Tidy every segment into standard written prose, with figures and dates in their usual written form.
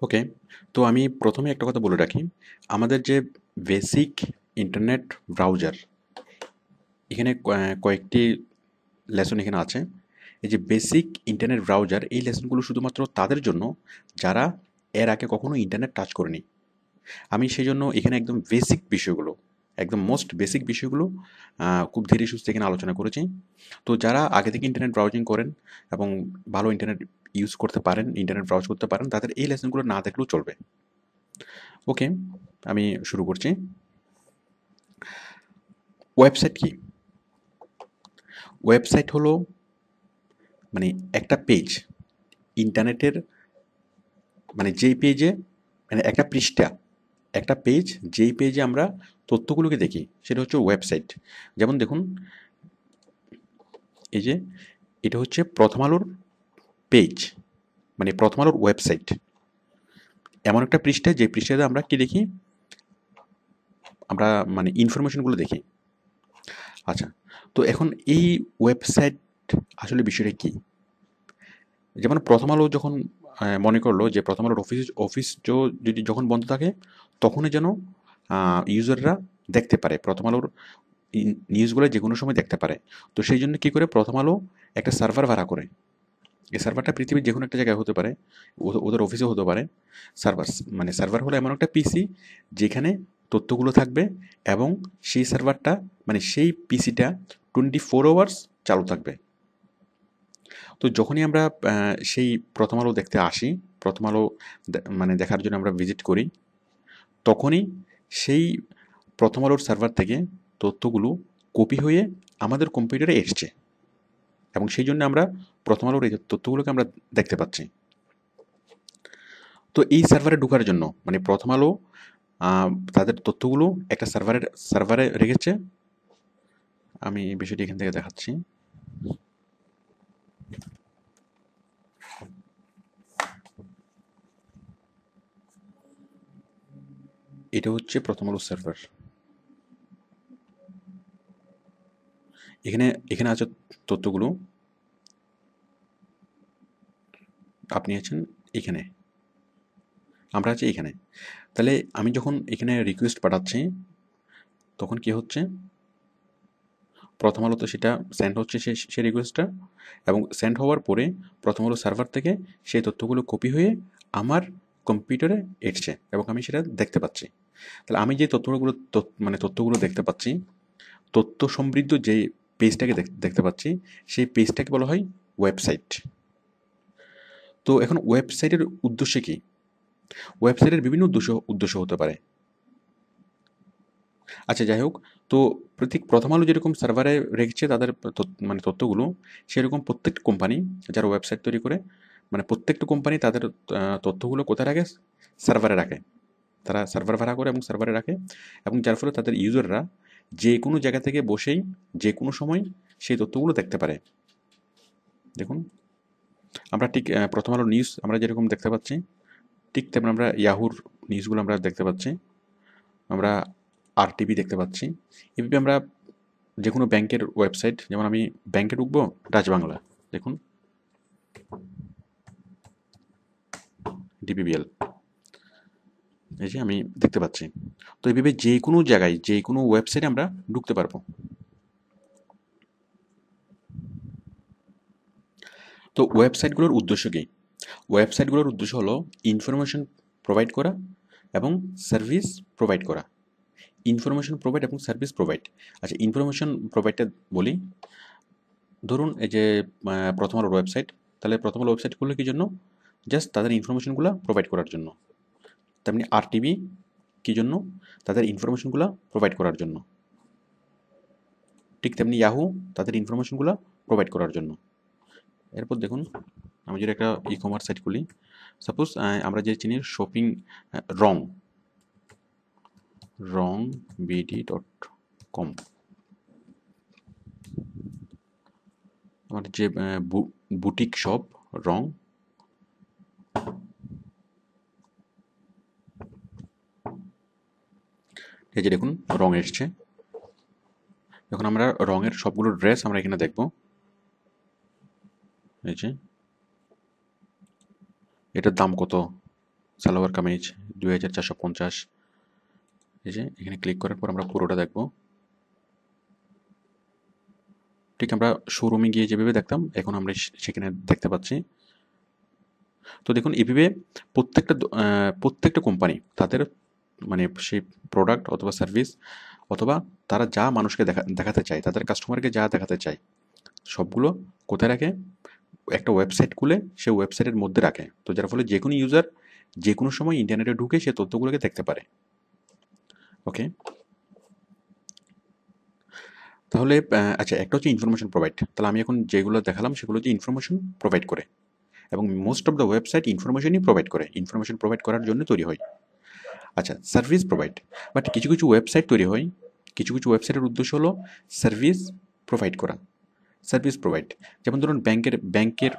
ওকে। তো আমি প্রথমে একটা কথা বলে রাখি, আমাদের যে বেসিক ইন্টারনেট ব্রাউজার, এখানে কয়েকটি লেসন এখানে আছে। এই যে বেসিক ইন্টারনেট ব্রাউজার, এই লেসনগুলো শুধুমাত্র তাদের জন্য যারা এর আগে কখনো ইন্টারনেট টাচ করেনি। আমি সেই জন্য এখানে একদম বেসিক বিষয়গুলো, একদম মোস্ট বেসিক বিষয়গুলো খুব ধীরে সুস্থে এখানে আলোচনা করেছি। তো যারা আগে থেকে ইন্টারনেট ব্রাউজিং করেন এবং ভালো ইন্টারনেট ইউজ করতে পারেন, ইন্টারনেট ব্রাউজ করতে পারেন, তাদের এই লেসনগুলো না দেখলেও চলবে। ওকে, আমি শুরু করছি। ওয়েবসাইট কি? ওয়েবসাইট হলো মানে একটা পেজ, ইন্টারনেটের, মানে যেই পেজে, মানে একটা পৃষ্ঠা, একটা পেজ, যেই পেজে আমরা তথ্যগুলোকে দেখি সেটা হচ্ছে ওয়েবসাইট। যেমন দেখুন, এই যে এটা হচ্ছে প্রথম আলোর পেজ, মানে প্রথম আলোর ওয়েবসাইট। এমন একটা পৃষ্ঠা, যে পৃষ্ঠাতে আমরা কি দেখি, আমরা মানে ইনফরমেশনগুলো দেখি। আচ্ছা, তো এখন এই ওয়েবসাইট আসলে বিষয়টা কি? যেমন প্রথম আলো যখন মনে করলো যে প্রথম আলোর অফিস যদি যখন বন্ধ থাকে, তখনই যেন ইউজাররা দেখতে পারে প্রথম আলোর নিউজগুলো যে কোনো সময় দেখতে পারে। তো সেই জন্য কী করে, প্রথম আলো একটা সার্ভার ভাড়া করে। এই সার্ভারটা পৃথিবীর যে কোনো একটা জায়গায় হতে পারে, ওদের অফিসেও হতে পারে। সার্ভার, মানে সার্ভার হলো এমন একটা পিসি যেখানে তথ্যগুলো থাকবে, এবং সেই সার্ভারটা, মানে সেই পিসিটা 24 আওয়ার্স চালু থাকবে। তো যখনই আমরা সেই প্রথম আলো দেখতে আসি, প্রথম আলো মানে দেখার জন্য আমরা ভিজিট করি, তখনই সেই প্রথম আলোর সার্ভার থেকে তথ্যগুলো কপি হয়ে আমাদের কম্পিউটারে এসছে, এবং সেই জন্য আমরা প্রথম আলোর এই তথ্যগুলোকে আমরা দেখতে পাচ্ছি। তো এই সার্ভারে ঢোকার জন্য, মানে প্রথম আলো তাদের তথ্যগুলো একটা সার্ভারে রেখেছে। আমি এই বিষয়টি এখান থেকে দেখাচ্ছি। এটা হচ্ছে প্রথম আলো সার্ভার। এখানে এখানে আছে তথ্যগুলো, আপনি আছেন এখানে, আমরা আছি এখানে। তাহলে আমি যখন এখানে রিকোয়েস্ট পাঠাচ্ছি, তখন কি হচ্ছে, প্রথম আলোতে সেটা সেন্ড হচ্ছে, সেই রিকোয়েস্টটা, এবং সেন্ড হওয়ার পরে প্রথম আলো সার্ভার থেকে সেই তথ্যগুলো কপি হয়ে আমার কম্পিউটারে এসছে, এবং আমি সেটা দেখতে পাচ্ছি। তাহলে আমি যে তথ্যগুলো, মানে তথ্যগুলো দেখতে পাচ্ছি, তথ্য সমৃদ্ধ যে পেজটাকে দেখতে পাচ্ছি, সেই পেজটাকে বলা হয় ওয়েবসাইট। তো এখন ওয়েবসাইটের উদ্দেশ্য কি? ওয়েবসাইটের বিভিন্ন উদ্দেশ্য হতে পারে। আচ্ছা, যাই হোক। তো প্রথম আলো যেরকম সার্ভারে রেখেছে তাদের মানে তথ্যগুলো, সেরকম প্রত্যেকটা কোম্পানি যারা ওয়েবসাইট তৈরি করে, মানে প্রত্যেকটা কোম্পানি তাদের তথ্যগুলো কোথায় রাখে? সার্ভারে রাখে। তারা সার্ভার ভাড়া করে এবং সার্ভারে রাখে, এবং যার ফলে তাদের ইউজাররা যে কোনো জায়গা থেকে বসেই যে কোনো সময় সেই তথ্যগুলো দেখতে পারে। দেখুন, আমরা ঠিক প্রথম আলো নিউজ আমরা যেরকম দেখতে পাচ্ছি, ঠিক তেমন আমরা ইয়াহুর নিউজগুলো আমরা দেখতে পাচ্ছি, আমরা আরটিভি দেখতে পাচ্ছি। এভাবে আমরা যে কোনো ব্যাংকের ওয়েবসাইট, যেমন আমি ব্যাংকে ঢুকবো, ডাচবাংলা, দেখুন ডিপিবিএল, এই যে আমি দেখতে পাচ্ছি। তো এইভাবে যে কোনো জায়গায় যে কোনো ওয়েবসাইটে আমরা ঢুকতে পারবো। তো ওয়েবসাইটগুলোর উদ্দেশ্য কী? ওয়েবসাইটগুলোর উদ্দেশ্য হলো ইনফরমেশন প্রোভাইড করা এবং সার্ভিস প্রোভাইড করা। ইনফরমেশন প্রোভাইড এবং সার্ভিস প্রোভাইড। আচ্ছা, ইনফরমেশন প্রোভাইডটা বলি। ধরুন এই যে প্রথম আলোর ওয়েবসাইট, তাহলে প্রথম আলো ওয়েবসাইট খুললে কী জন্য? জাস্ট তাদের ইনফরমেশনগুলো প্রোভাইড করার জন্য। তেমনি আরটিভি কী জন্য? তাদের ইনফরমেশনগুলো প্রোভাইড করার জন্য। ঠিক তেমনি ইয়াহু তাদের ইনফরমেশনগুলো প্রোভাইড করার জন্য। এরপর দেখুন, আমি যদি একটা ই কমার্স সাইট খুলি, সাপোজ আমরা যে চিনি শপিং, রং রং BD.com, আমাদের যে বুটিক শপ রং, এই যে দেখুন রং এসছে। এখন আমরা রঙের সবগুলো ড্রেস আমরা এখানে দেখব। এই যে এটার দাম কত, সালোয়ার কামিজ 2450। এই যে এখানে ক্লিক করার পর আমরা পুরোটা দেখব। ঠিক আমরা শোরুমে গিয়ে যেভাবে দেখতাম এখন আমরা সেখানে দেখতে পাচ্ছি। তো দেখুন এভাবে প্রত্যেকটা কোম্পানি তাদের মানে সেই প্রোডাক্ট অথবা সার্ভিস অথবা তারা যা মানুষকে দেখাতে চায়, তাদের কাস্টমারকে যা দেখাতে চায়, সবগুলো কোথায় রাখে? একটা ওয়েবসাইট খুলে সে ওয়েবসাইটের মধ্যে রাখে। তো যার ফলে যে কোনো ইউজার যে কোনো সময় ইন্টারনেটে ঢুকে সে তথ্যগুলোকে দেখতে পারে। ওকে, তাহলে আচ্ছা, একটা হচ্ছে ইনফরমেশন প্রোভাইড। তাহলে আমি এখন যেগুলো দেখালাম সেগুলো হচ্ছে ইনফরমেশন প্রোভাইড করে, এবং মোস্ট অফ দ্য ওয়েবসাইট ইনফরমেশনই প্রোভাইড করে, ইনফরমেশন প্রোভাইড করার জন্য তৈরি হয়। আচ্ছা, সার্ভিস প্রোভাইড, বাট কিছু কিছু ওয়েবসাইট তৈরি হয়, কিছু কিছু ওয়েবসাইটের উদ্দেশ্য হলো সার্ভিস প্রোভাইড করা, সার্ভিস প্রোভাইড। যেমন ধরুন ব্যাংকের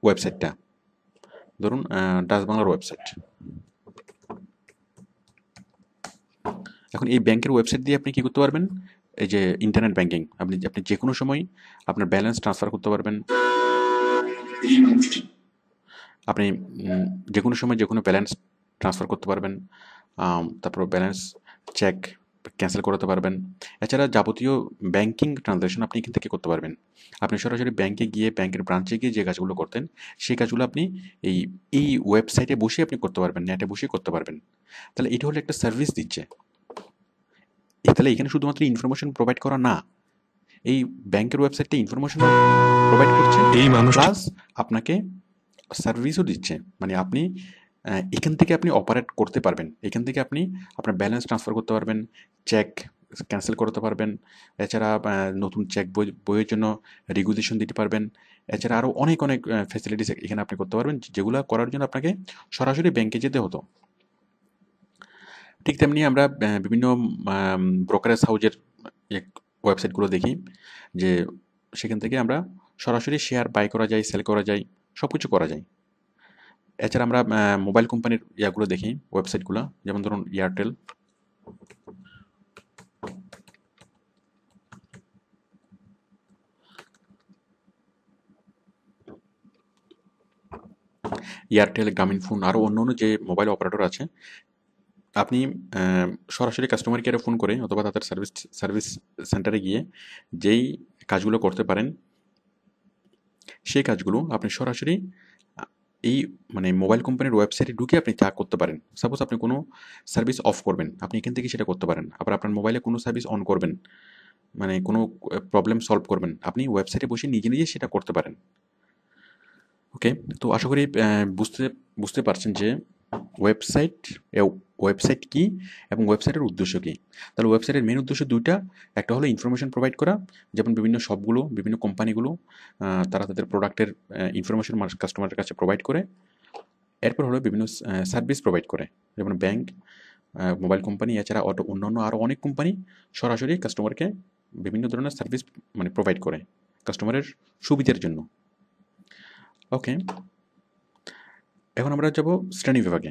ওয়েবসাইটটা, ধরুন ডাচ বাংলার ওয়েবসাইট। এখন এই ব্যাংকের ওয়েবসাইট দিয়ে আপনি কী করতে পারবেন? এই যে ইন্টারনেট ব্যাংকিং, আপনি আপনি যে কোনো সময় আপনার ব্যালেন্স ট্রান্সফার করতে পারবেন, আপনি যে কোনো সময় যে কোনো ব্যালেন্স ট্রান্সফার করতে পারবেন, তারপর ব্যালেন্স চেক ক্যান্সেল করাতে পারবেন। এছাড়া যাবতীয় ব্যাংকিং ট্রানজ্যাকশন আপনি এখান থেকে করতে পারবেন। আপনি সরাসরি ব্যাংকে গিয়ে, ব্যাংকের ব্রাঞ্চে গিয়ে যে কাজগুলো করতেন সেই কাজগুলো আপনি এই এই ওয়েবসাইটে বসে আপনি করতে পারবেন, নেটে বসে করতে পারবেন। তাহলে এটা হলো একটা সার্ভিস দিচ্ছে। তাহলে এখানে শুধুমাত্র ইনফরমেশন প্রোভাইড করা না, এই ব্যাংকের ওয়েবসাইটটা ইনফরমেশন প্রোভাইড করছে, এই মানুষটি প্লাস আপনাকে সার্ভিসও দিচ্ছে। মানে আপনি এখান থেকে আপনি অপারেট করতে পারবেন, এখান থেকে আপনি আপনার ব্যালেন্স ট্রান্সফার করতে পারবেন, চেক ক্যান্সেল করতে পারবেন, এছাড়া নতুন চেক বইয়ের জন্য রেগুলেশন দিতে পারবেন। এছাড়া আরও অনেক অনেক ফ্যাসিলিটিস এখানে আপনি করতে পারবেন, যেগুলো করার জন্য আপনাকে সরাসরি ব্যাংকে যেতে হতো। ঠিক তেমনি আমরা বিভিন্ন ব্রোকারেজ হাউজের ওয়েবসাইটগুলো দেখি, যে সেখান থেকে আমরা সরাসরি শেয়ার বাই করা যায়, সেল করা যায়, সব কিছু করা যায়। এছাড়া আমরা মোবাইল কোম্পানির ইয়াগুলো দেখি, ওয়েবসাইটগুলো, যেমন ধরুন এয়ারটেল। এয়ারটেল, গ্রামীণফোন, আরও অন্য অন্য যে মোবাইল অপারেটর আছে, আপনি সরাসরি কাস্টমার কেয়ারে ফোন করে অথবা তাদের সার্ভিস সেন্টারে গিয়ে যেই কাজগুলো করতে পারেন, সেই কাজগুলো আপনি সরাসরি এই মানে মোবাইল কোম্পানির ওয়েবসাইটে ঢুকে আপনি যা করতে পারেন। সাপোজ আপনি কোনো সার্ভিস অফ করবেন, আপনি এখান থেকে সেটা করতে পারেন। আবার আপনার মোবাইলে কোনো সার্ভিস অন করবেন, মানে কোনো প্রবলেম সলভ করবেন, আপনি ওয়েবসাইটে বসে নিজে নিজে সেটা করতে পারেন। ওকে, তো আশা করি বুঝতে বুঝতে পারছেন যে ওয়েবসাইট ওয়েবসাইট কী এবং ওয়েবসাইটের উদ্দেশ্য কী। তাহলে ওয়েবসাইটের মেন উদ্দেশ্য দুইটা, একটা হলো ইনফরমেশন প্রোভাইড করা, যেমন বিভিন্ন শপগুলো, বিভিন্ন কোম্পানিগুলো তারা তাদের প্রোডাক্টের ইনফরমেশন কাস্টমারের কাছে প্রোভাইড করে। এরপর হলো বিভিন্ন সার্ভিস প্রোভাইড করে, যেমন ব্যাংক, মোবাইল কোম্পানি, এছাড়া অন্যান্য আরও অনেক কোম্পানি সরাসরি কাস্টমারকে বিভিন্ন ধরনের সার্ভিস মানে প্রোভাইড করে কাস্টমারের সুবিধার জন্য। ওকে, এখন আমরা যাব শ্রেণী বিভাগে।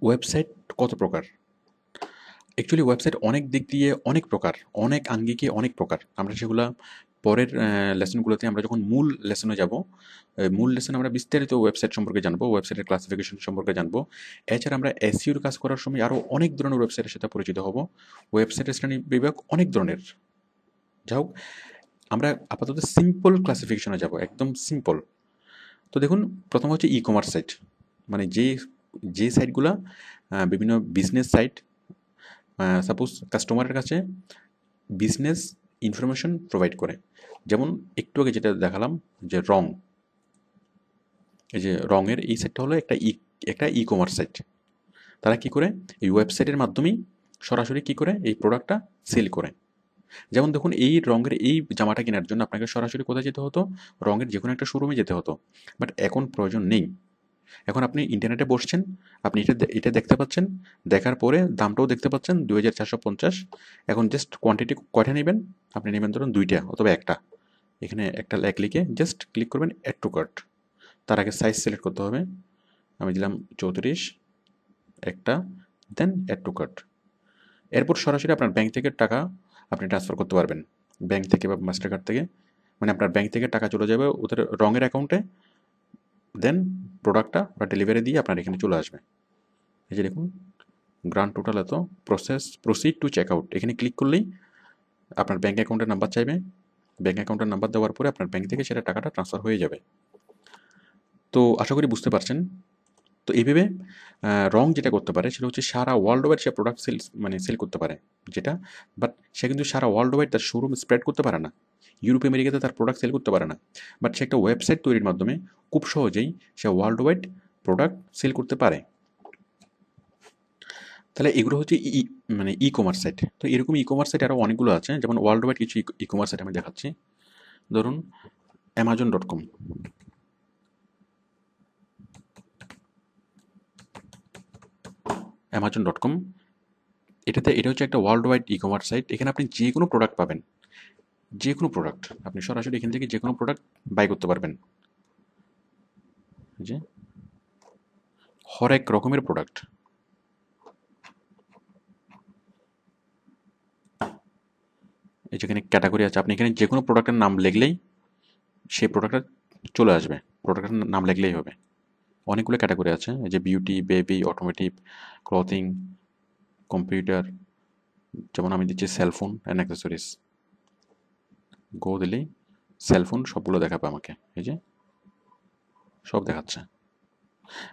ওয়েবসাইট কত প্রকার? অ্যাকচুয়ালি ওয়েবসাইট অনেক দিক দিয়ে অনেক প্রকার, অনেক আঙ্গিকে অনেক প্রকার। আমরা সেগুলো পরের লেসনগুলোতে, আমরা যখন মূল লেসনে যাব, মূল লেসনে আমরা বিস্তারিত ওয়েবসাইট সম্পর্কে জানবো, ওয়েবসাইটের ক্লাসিফিকেশন সম্পর্কে জানবো। এছাড়া আমরা এসইওর কাজ করার সময় আরও অনেক ধরনের ওয়েবসাইটের সাথে পরিচিত হব। ওয়েবসাইটের শ্রেণী বিভাগ অনেক ধরনের। যাই হোক, আমরা আপাতত সিম্পল ক্লাসিফিকেশনে যাব, একদম সিম্পল। তো দেখুন, প্রথম হচ্ছে ই কমার্স সাইট, মানে যে সাইটগুলো বিভিন্ন বিজনেস সাইট, সাপোজ কাস্টমারের কাছে বিজনেস ইনফরমেশন প্রোভাইড করে। যেমন একটু আগে যেটা দেখালাম যে এই যে রঙের এই সাইটটা হলো একটা ই কমার্স সাইট। তারা কি করে? এই ওয়েবসাইটের মাধ্যমেই সরাসরি কি করে এই প্রোডাক্টটা সেল করে। যেমন দেখুন, এই রঙের এই জামাটা কেনার জন্য আপনাকে সরাসরি কোথায় যেতে হতো? রঙের যে কোনো একটা শোরুমে যেতে হতো, বাট এখন প্রয়োজন নেই। এখন আপনি ইন্টারনেটে বসছেন, আপনি এটা দেখতে পাচ্ছেন, দেখার পরে দামটাও দেখতে পাচ্ছেন 2450। এখন জাস্ট কোয়ান্টিটি কয়টা নেবেন? আপনি নেবেন ধরুন 2টা অথবা একটা। এখানে একটা লিখে জাস্ট ক্লিক করবেন অ্যাড টু কার্ট। তার আগে সাইজ সিলেক্ট করতে হবে, আমি দিলাম 34 একটা, দেন অ্যাড টু কার্ট। এরপর সরাসরি আপনার ব্যাংক থেকে টাকা আপনি ট্রান্সফার করতে পারবেন, ব্যাংক থেকে বা মাস্টার কার্ড থেকে। মানে আপনার ব্যাংক থেকে টাকা চলে যাবে ওদের রঙের অ্যাকাউন্টে, দেন প্রোডাক্টটা বা ডেলিভারি দিয়ে আপনার এখানে চলে আসবে। এই যে দেখুন গ্রান্ড টোটাল এত, প্রসিড টু চেক আউট, এখানে ক্লিক করলেই আপনার ব্যাঙ্ক অ্যাকাউন্টের নাম্বার চাইবে। ব্যাঙ্ক অ্যাকাউন্টের নাম্বার দেওয়ার পরে আপনার ব্যাঙ্ক থেকে সেটা টাকাটা ট্রান্সফার হয়ে যাবে। তো আশা করি বুঝতে পারছেন। তো এইভাবে রং যেটা করতে পারে সেটা হচ্ছে সারা ওয়ার্ল্ড ওয়াইড সে প্রোডাক্ট সেল করতে পারে যেটা, বাট সে কিন্তু সারা ওয়ার্ল্ড ওয়াইড তার শোরুম স্প্রেড করতে পারে না, ইউরোপ আমেরিকাতে তার প্রোডাক্ট সেল করতে পারে না, বাট সে একটা ওয়েবসাইট তৈরির মাধ্যমে খুব সহজেই সে ওয়ার্ল্ড ওয়াইড প্রোডাক্ট সেল করতে পারে। তাহলে এগুলো হচ্ছে মানে ই কমার্স সাইট। তো এরকম ই কমার্স সাইট আরও অনেকগুলো আছে, যেমন ওয়ার্ল্ড ওয়াইড কিছু ই কমার্স সাইট আমি দেখাচ্ছি। ধরুন Amazon.com। Amazon.com এটা হচ্ছে একটা world wide e commerce site. এখানে আপনি যে কোনো প্রোডাক্ট পাবেন, যে কোনো প্রোডাক্ট আপনি সরাসরি এখান থেকে যে কোনো প্রোডাক্ট বাই করতে পারবেন। যে হরেক রকমের প্রোডাক্ট, এই যেখানে ক্যাটাগরি আছে, আপনি এখানে যে কোনো প্রোডাক্টের নাম লিখলেই সেই প্রোডাক্টটা চলে আসবে, প্রোডাক্টের নাম লিখলেই হবে। অনেকগুলো ক্যাটাগরি আছে, এই যে beauty, baby, automotive, clothing, computer, যেমন আমি দিচ্ছি সেলফোন অ্যান্ড অ্যাক্সেসরিজ। গো দিলেই সেলফোন সবগুলো দেখাবে আমাকে, এই যে সব দেখাচ্ছে।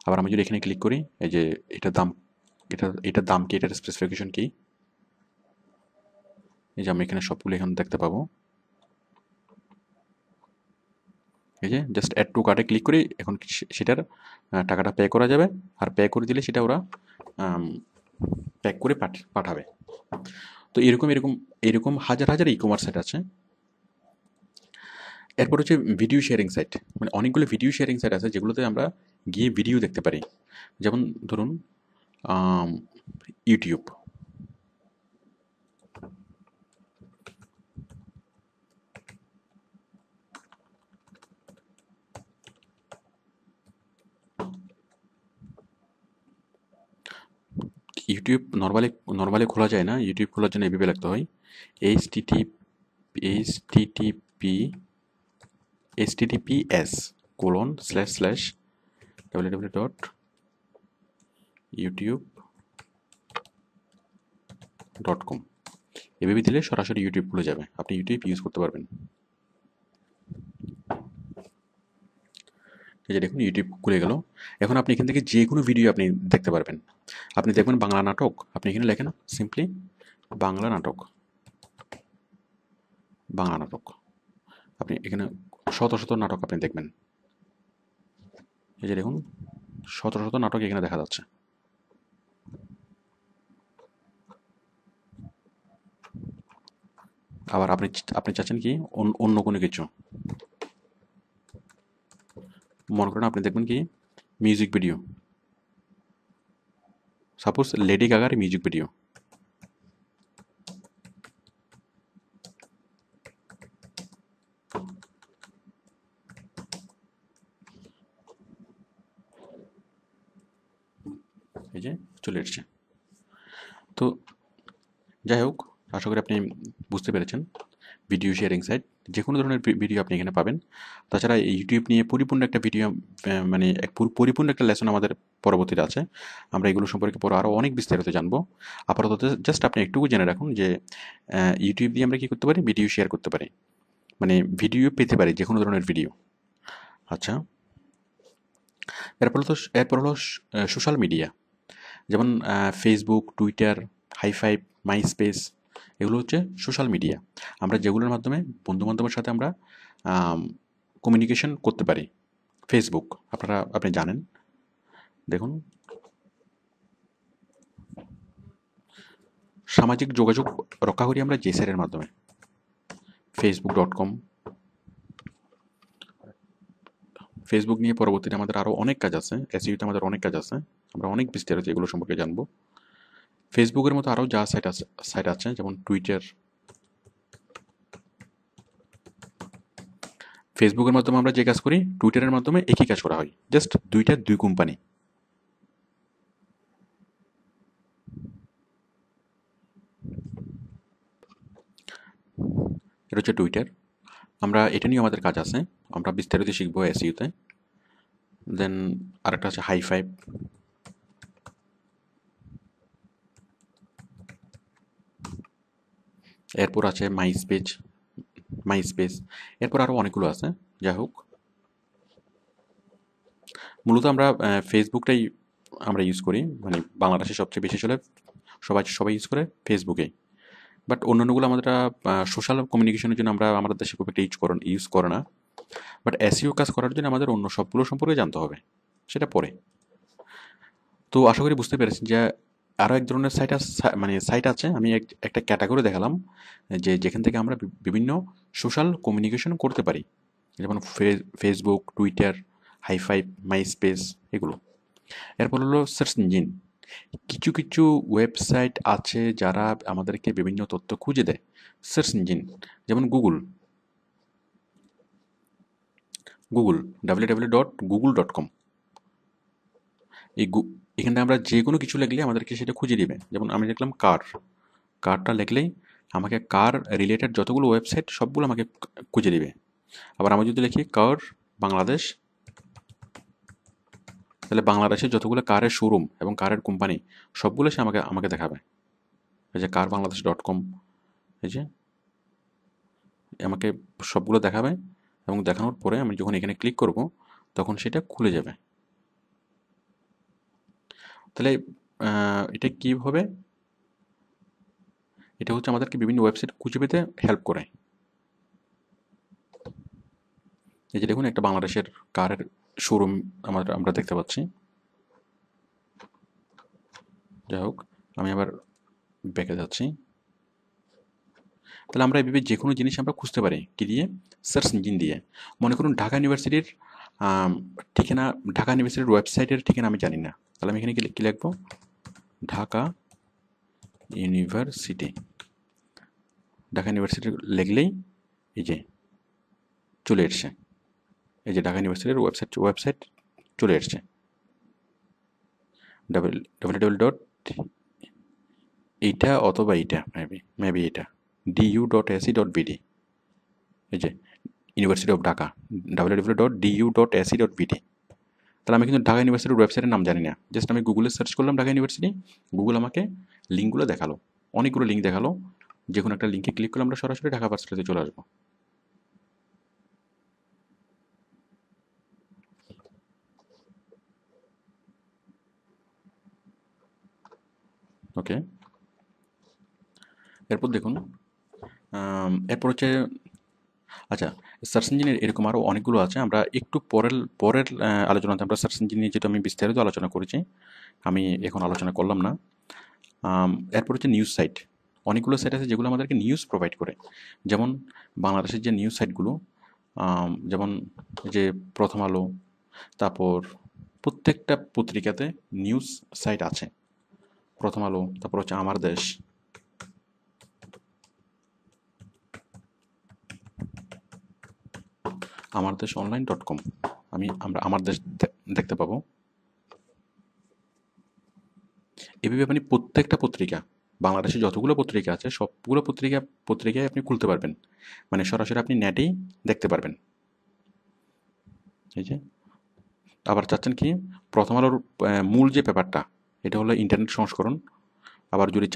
আবার আমি যদি এখানে ক্লিক করি, এই যে এটার দাম, এটার দাম কি, এটার স্পেসিফিকেশন কি, এই যে আমি এখানে সবগুলো এখানে দেখতে পাবো। এই যে জাস্ট অ্যাড টু কার্টে ক্লিক করি, এখন সেটার টাকাটা পে করা যাবে, আর পে করে দিলে সেটা ওরা প্যাক করে পাঠাবে। তো এরকম এরকম এরকম হাজার হাজার ই কমার্স সাইট আছে। এরপর হচ্ছে ভিডিও শেয়ারিং সাইট, মানে অনেকগুলো ভিডিও শেয়ারিং সাইট আছে যেগুলোতে আমরা গিয়ে ভিডিও দেখতে পারি। যেমন ধরুন ইউটিউব, ইউটিউব নর্মালি খোলা যায় না, ইউটিউব খোলার জন্য এভাবে লিখতে হয় https://www.youtube.com। এভাবে দিলে সরাসরি ইউটিউব খুলে যাবে, আপনি ইউটিউব ইউজ করতে পারবেন। এই যে দেখুন ইউটিউব খুলে গেল। এখন আপনি এখান থেকে যে কোনো ভিডিও আপনি দেখতে পারবেন। আপনি দেখবেন বাংলা নাটক, আপনি এখানে লেখেন সিম্পলি বাংলা নাটক, বাংলা নাটক, আপনি এখানে শত শত নাটক আপনি দেখবেন। এই যে দেখুন শত শত নাটক এখানে দেখা যাচ্ছে। আবার আপনি চাচ্ছেন কি অন্য কোনো কিছু, মনে করেন আপনি দেখবেন কি মিউজিক ভিডিও, সাপোজ লেডি গাগার মিউজিক ভিডিও। এই যে চলে এসছে। তো যাই হোক, আশা করি আপনি বুঝতে পেরেছেন। ভিডিও শেয়ারিং সাইট যে কোনো ধরনের ভিডিও আপনি এখানে পাবেন। তাছাড়া ইউটিউব নিয়ে পরিপূর্ণ একটা ভিডিও, মানে পরিপূর্ণ একটা লেসন আমাদের পরবর্তীতে আছে। আমরা এগুলো সম্পর্কে পরে আরও অনেক বিস্তারিত জানবো। আপাতত জাস্ট আপনি একটুকু জেনে রাখুন যে ইউটিউব দিয়ে আমরা কী করতে পারি, ভিডিও শেয়ার করতে পারি, মানে ভিডিও পেতে পারি, যে কোনো ধরনের ভিডিও। আচ্ছা, এরপর হলো সোশ্যাল মিডিয়া, যেমন ফেসবুক, টুইটার, হাইফাইভ, মাইস্পেস, এগুলো হচ্ছে সোশ্যাল মিডিয়া। আমরা যেগুলোর মাধ্যমে বন্ধুবান্ধবের সাথে আমরা কমিউনিকেশন করতে পারি। ফেসবুক আপনি জানেন, দেখুন সামাজিক যোগাযোগ রক্ষা করি আমরা যে সাইটের মাধ্যমে, facebook.com। ফেসবুক নিয়ে পরবর্তীতে আমাদের আরও অনেক কাজ আছে, এসইওতে আমাদের অনেক কাজ আছে, আমরা অনেক বিস্তারিত এগুলো সম্পর্কে জানবো। ফেসবুকের মতো আরও যা সাইট আছে যেমন টুইটার, ফেসবুকের মাধ্যমে আমরা যে কাজ করি টুইটারের মাধ্যমে একই কাজ করা হয়, জাস্ট দুই কোম্পানি। এটা হচ্ছে টুইটার, আমরা এটা নিয়ে আমাদের কাজ আছে, আমরা বিস্তারিত শিখবো এসইওতে। দেন আরেকটা আছে হাই ফাইভ, এরপর আছে মাই স্পেস, এরপর আরও অনেকগুলো আছে। যাই হোক, মূলত আমরা ফেসবুকটাই আমরা ইউজ করি, মানে বাংলাদেশে সবচেয়ে বেশি চলে, সবাই ইউজ করে ফেসবুকেই। বাট অন্যান্যগুলো আমরা সোশ্যাল কমিউনিকেশনের জন্য আমরা আমাদের দেশে খুব একটা ইউজ করে না। বাট এসইও কাজ করার জন্য আমাদের অন্য সবগুলো সম্পর্কে জানতে হবে, সেটা পরে। তো আশা করি বুঝতে পেরেছেন যে আরও এক ধরনের সাইট আছে। আমি একটা ক্যাটাগরি দেখালাম যেখান থেকে আমরা বিভিন্ন সোশ্যাল কমিউনিকেশন করতে পারি, যেমন ফেসবুক, টুইটার, হাইফাইভ, মাইস্পেস, এগুলো। এরপর হলো সার্চ ইঞ্জিন। কিছু কিছু ওয়েবসাইট আছে যারা আমাদেরকে বিভিন্ন তথ্য খুঁজে দেয়, সার্চ ইঞ্জিন। যেমন গুগল www.google.com। এখানে আমরা যে কোনো কিছু লিখলে আমাদেরকে সেটা খুঁজে দিবে। যেমন আমি লিখলাম কারটা লিখলেই আমাকে কার রিলেটেড যতগুলো ওয়েবসাইট সবগুলো আমাকে খুঁজে দিবে। আবার আমি যদি লিখি কার বাংলাদেশ, তাহলে বাংলাদেশের যতগুলো কারের শোরুম এবং কারের কোম্পানি সবগুলো সে আমাকে দেখাবে। এই যে carBangladesh.com, এই যে আমাকে সবগুলো দেখাবে, এবং দেখানোর পরে আমি যখন এখানে ক্লিক করব তখন সেটা খুলে যাবে। তাহলে এটা কী হবে? এটা হচ্ছে আমাদেরকে বিভিন্ন ওয়েবসাইট খুঁজে পেতে হেল্প করে। এই যে দেখুন, একটা বাংলাদেশের কারের শোরুম আমরা দেখতে পাচ্ছি। যাই হোক, আমি আবার ব্যাকে যাচ্ছি। তাহলে আমরা এভাবে যে কোনো জিনিস আমরা খুঁজতে পারি কি দিয়ে? সার্চ ইঞ্জিন দিয়ে। মনে করুন ঢাকা ইউনিভার্সিটির ঠিকানা, ঢাকা ইউনিভার্সিটির ওয়েবসাইটের ঠিকানা আমি জানি না, তাহলে আমি এখানে কি লিখবো? ঢাকা ইউনিভার্সিটি লিখলেই এই যে চলে এসছে। এই যে ঢাকা ইউনিভার্সিটির ওয়েবসাইট চলে এসছে। www. এইটা অথবা এইটা মেবি এটা du.ac.bd, এই যে ইউনিভার্সিটি অফ ঢাকা www.du.ac.bd। তাহলে আমি কিন্তু ঢাকা ইউনিভার্সিটির ওয়েবসাইটের নাম জানি না, জাস্ট আমি গুগলে সার্চ করলাম ঢাকা ইউনিভার্সিটি, গুগল আমাকে লিঙ্কগুলো দেখালো, অনেকগুলো লিঙ্ক দেখালো। যে কোনো একটা লিঙ্কে ক্লিক করলে আমরা সরাসরি ঢাকা ভার্সিটিতে চলে আসবো। ওকে, এরপর দেখুন, এরপর হচ্ছে, আচ্ছা, সার্চ ইঞ্জিনের এরকম আরও অনেকগুলো আছে। আমরা একটু পরের আলোচনাতে আমরা সার্চ ইঞ্জিন নিয়ে, যেটা আমি বিস্তারিত আলোচনা করেছি, আমি এখন আলোচনা করলাম না। এরপর হচ্ছে নিউজ সাইট। অনেকগুলো সাইট আছে যেগুলো আমাদেরকে নিউজ প্রোভাইড করে। যেমন বাংলাদেশের যে নিউজ সাইটগুলো, যেমন যে প্রথম আলো, তারপর প্রত্যেকটা পত্রিকাতে নিউজ সাইট আছে। প্রথম আলো, তারপর হচ্ছে আমারদেশ online.com, আমরা আমার দেশ দেখতে পাবো। এভাবে আপনি প্রত্যেকটা পত্রিকা, বাংলাদেশে যতগুলো পত্রিকা আছে সবগুলো পত্রিকায় আপনি খুলতে পারবেন, মানে সরাসরি আপনি নেটেই দেখতে পারবেন। এই যে, আবার চাচ্ছেন কি প্রথম আলোর মূল যে পেপারটা, এটা হলো ইন্টারনেট সংস্করণ। আবার যদি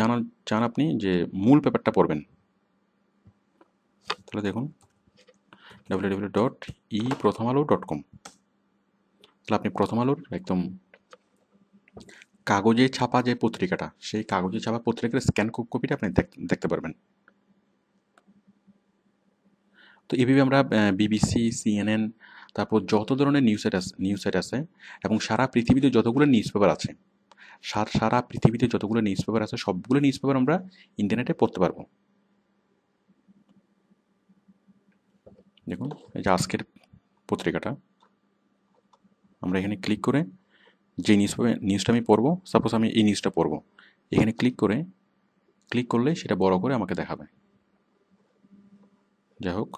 চান আপনি যে মূল পেপারটা পড়বেন, তাহলে দেখুন www.eprothomalo.com। তাহলে আপনি প্রথম আলোর একদম কাগজে ছাপা যে পত্রিকাটা, সেই কাগজে ছাপা পত্রিকার স্ক্যান কপিটা আপনি দেখতে পারবেন। তো এভাবে আমরা বিবিসি, সিএনএন, তারপর যত ধরনের নিউজ সাইট আছে, এবং সারা পৃথিবীতে যতগুলো নিউজ পেপার আছে, সবগুলো নিউজ পেপার আমরা ইন্টারনেটে পড়তে পারবো। দেখুন, এই যে আজকের পত্রিকাটা, আমরা এখানে ক্লিক করে যে নিউজটা আমি পড়বো, সাপোজ আমি এই নিউজটা পড়বো, এখানে ক্লিক করলে সেটা বড় করে আমাকে দেখাবে। যাই হোক,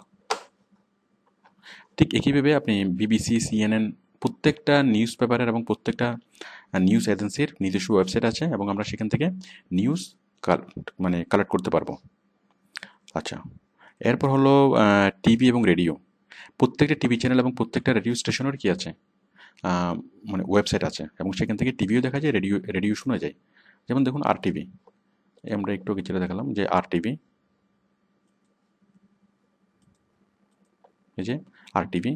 ঠিক একইভাবে আপনি বিবিসি, সিএনএন, প্রত্যেকটা নিউজ পেপারের এবং প্রত্যেকটা নিউজ এজেন্সির নিজস্ব ওয়েবসাইট আছে, এবং আমরা সেখান থেকে নিউজ কালেক্ট করতে পারবো। আচ্ছা, এরপর হলো টিভি এবং রেডিও। প্রত্যেকটা টিভি চ্যানেল এবং প্রত্যেকটা রেডিও স্টেশনের কি আছে? মানে ওয়েবসাইট আছে, এবং সেখান থেকে টিভিও দেখা যায়, রেডিও রেডিও শোনা যায়। যেমন দেখুন আর টিভি, আমরা একটু যেটা দেখালাম যে আর টিভি, এই যে আর টিভি।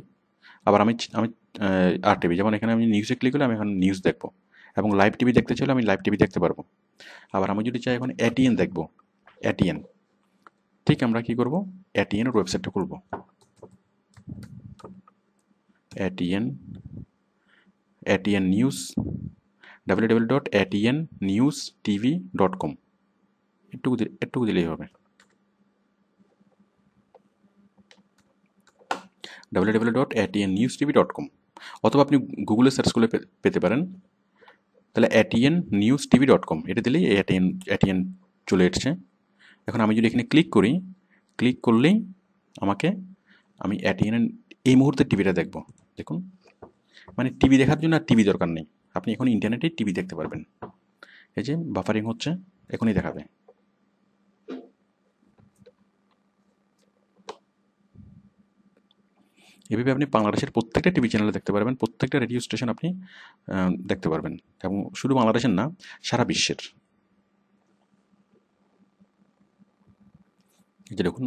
আবার আমি আমি আর টিভি, যেমন এখানে আমি নিউজে ক্লিক করলে আমি এখন নিউজ দেখবো, এবং লাইভ টিভি দেখতে চাইলে আমি লাইভ টিভি দেখতে পারবো। আবার আমি যদি চাই এখন এটিএন দেখবো, এটিএন, ঠিক আমরা কি করব, এটিএন এর ওয়েবসাইটটা খুলবো, এটিএন, এটিএন নিউজ, www.atnnewstv.com, একটু দিলেই হবে, www.atnnewstv.com, অথবা আপনি গুগলে সার্চ করলে পেতে পারেন। তাহলে atnnewstv.com এটা দিলেই এটিএন এটিএন চলে এসছে। এখন আমি যদি এখানে ক্লিক করি, ক্লিক করলেই আমাকে, আমি এটিএন এই মুহূর্তে টিভিটা দেখব। দেখুন, মানে টিভি দেখার জন্য আর টিভি দরকার নেই, আপনি এখন ইন্টারনেটে টিভি দেখতে পারবেন। এই যে বাফারিং হচ্ছে, এখনই দেখাবে। এভাবে আপনি বাংলাদেশের প্রত্যেকটা টিভি চ্যানেলে দেখতে পারবেন, প্রত্যেকটা রেডিও স্টেশন আপনি দেখতে পারবেন, এবং শুধু বাংলাদেশের না, সারা বিশ্বের। এই যে দেখুন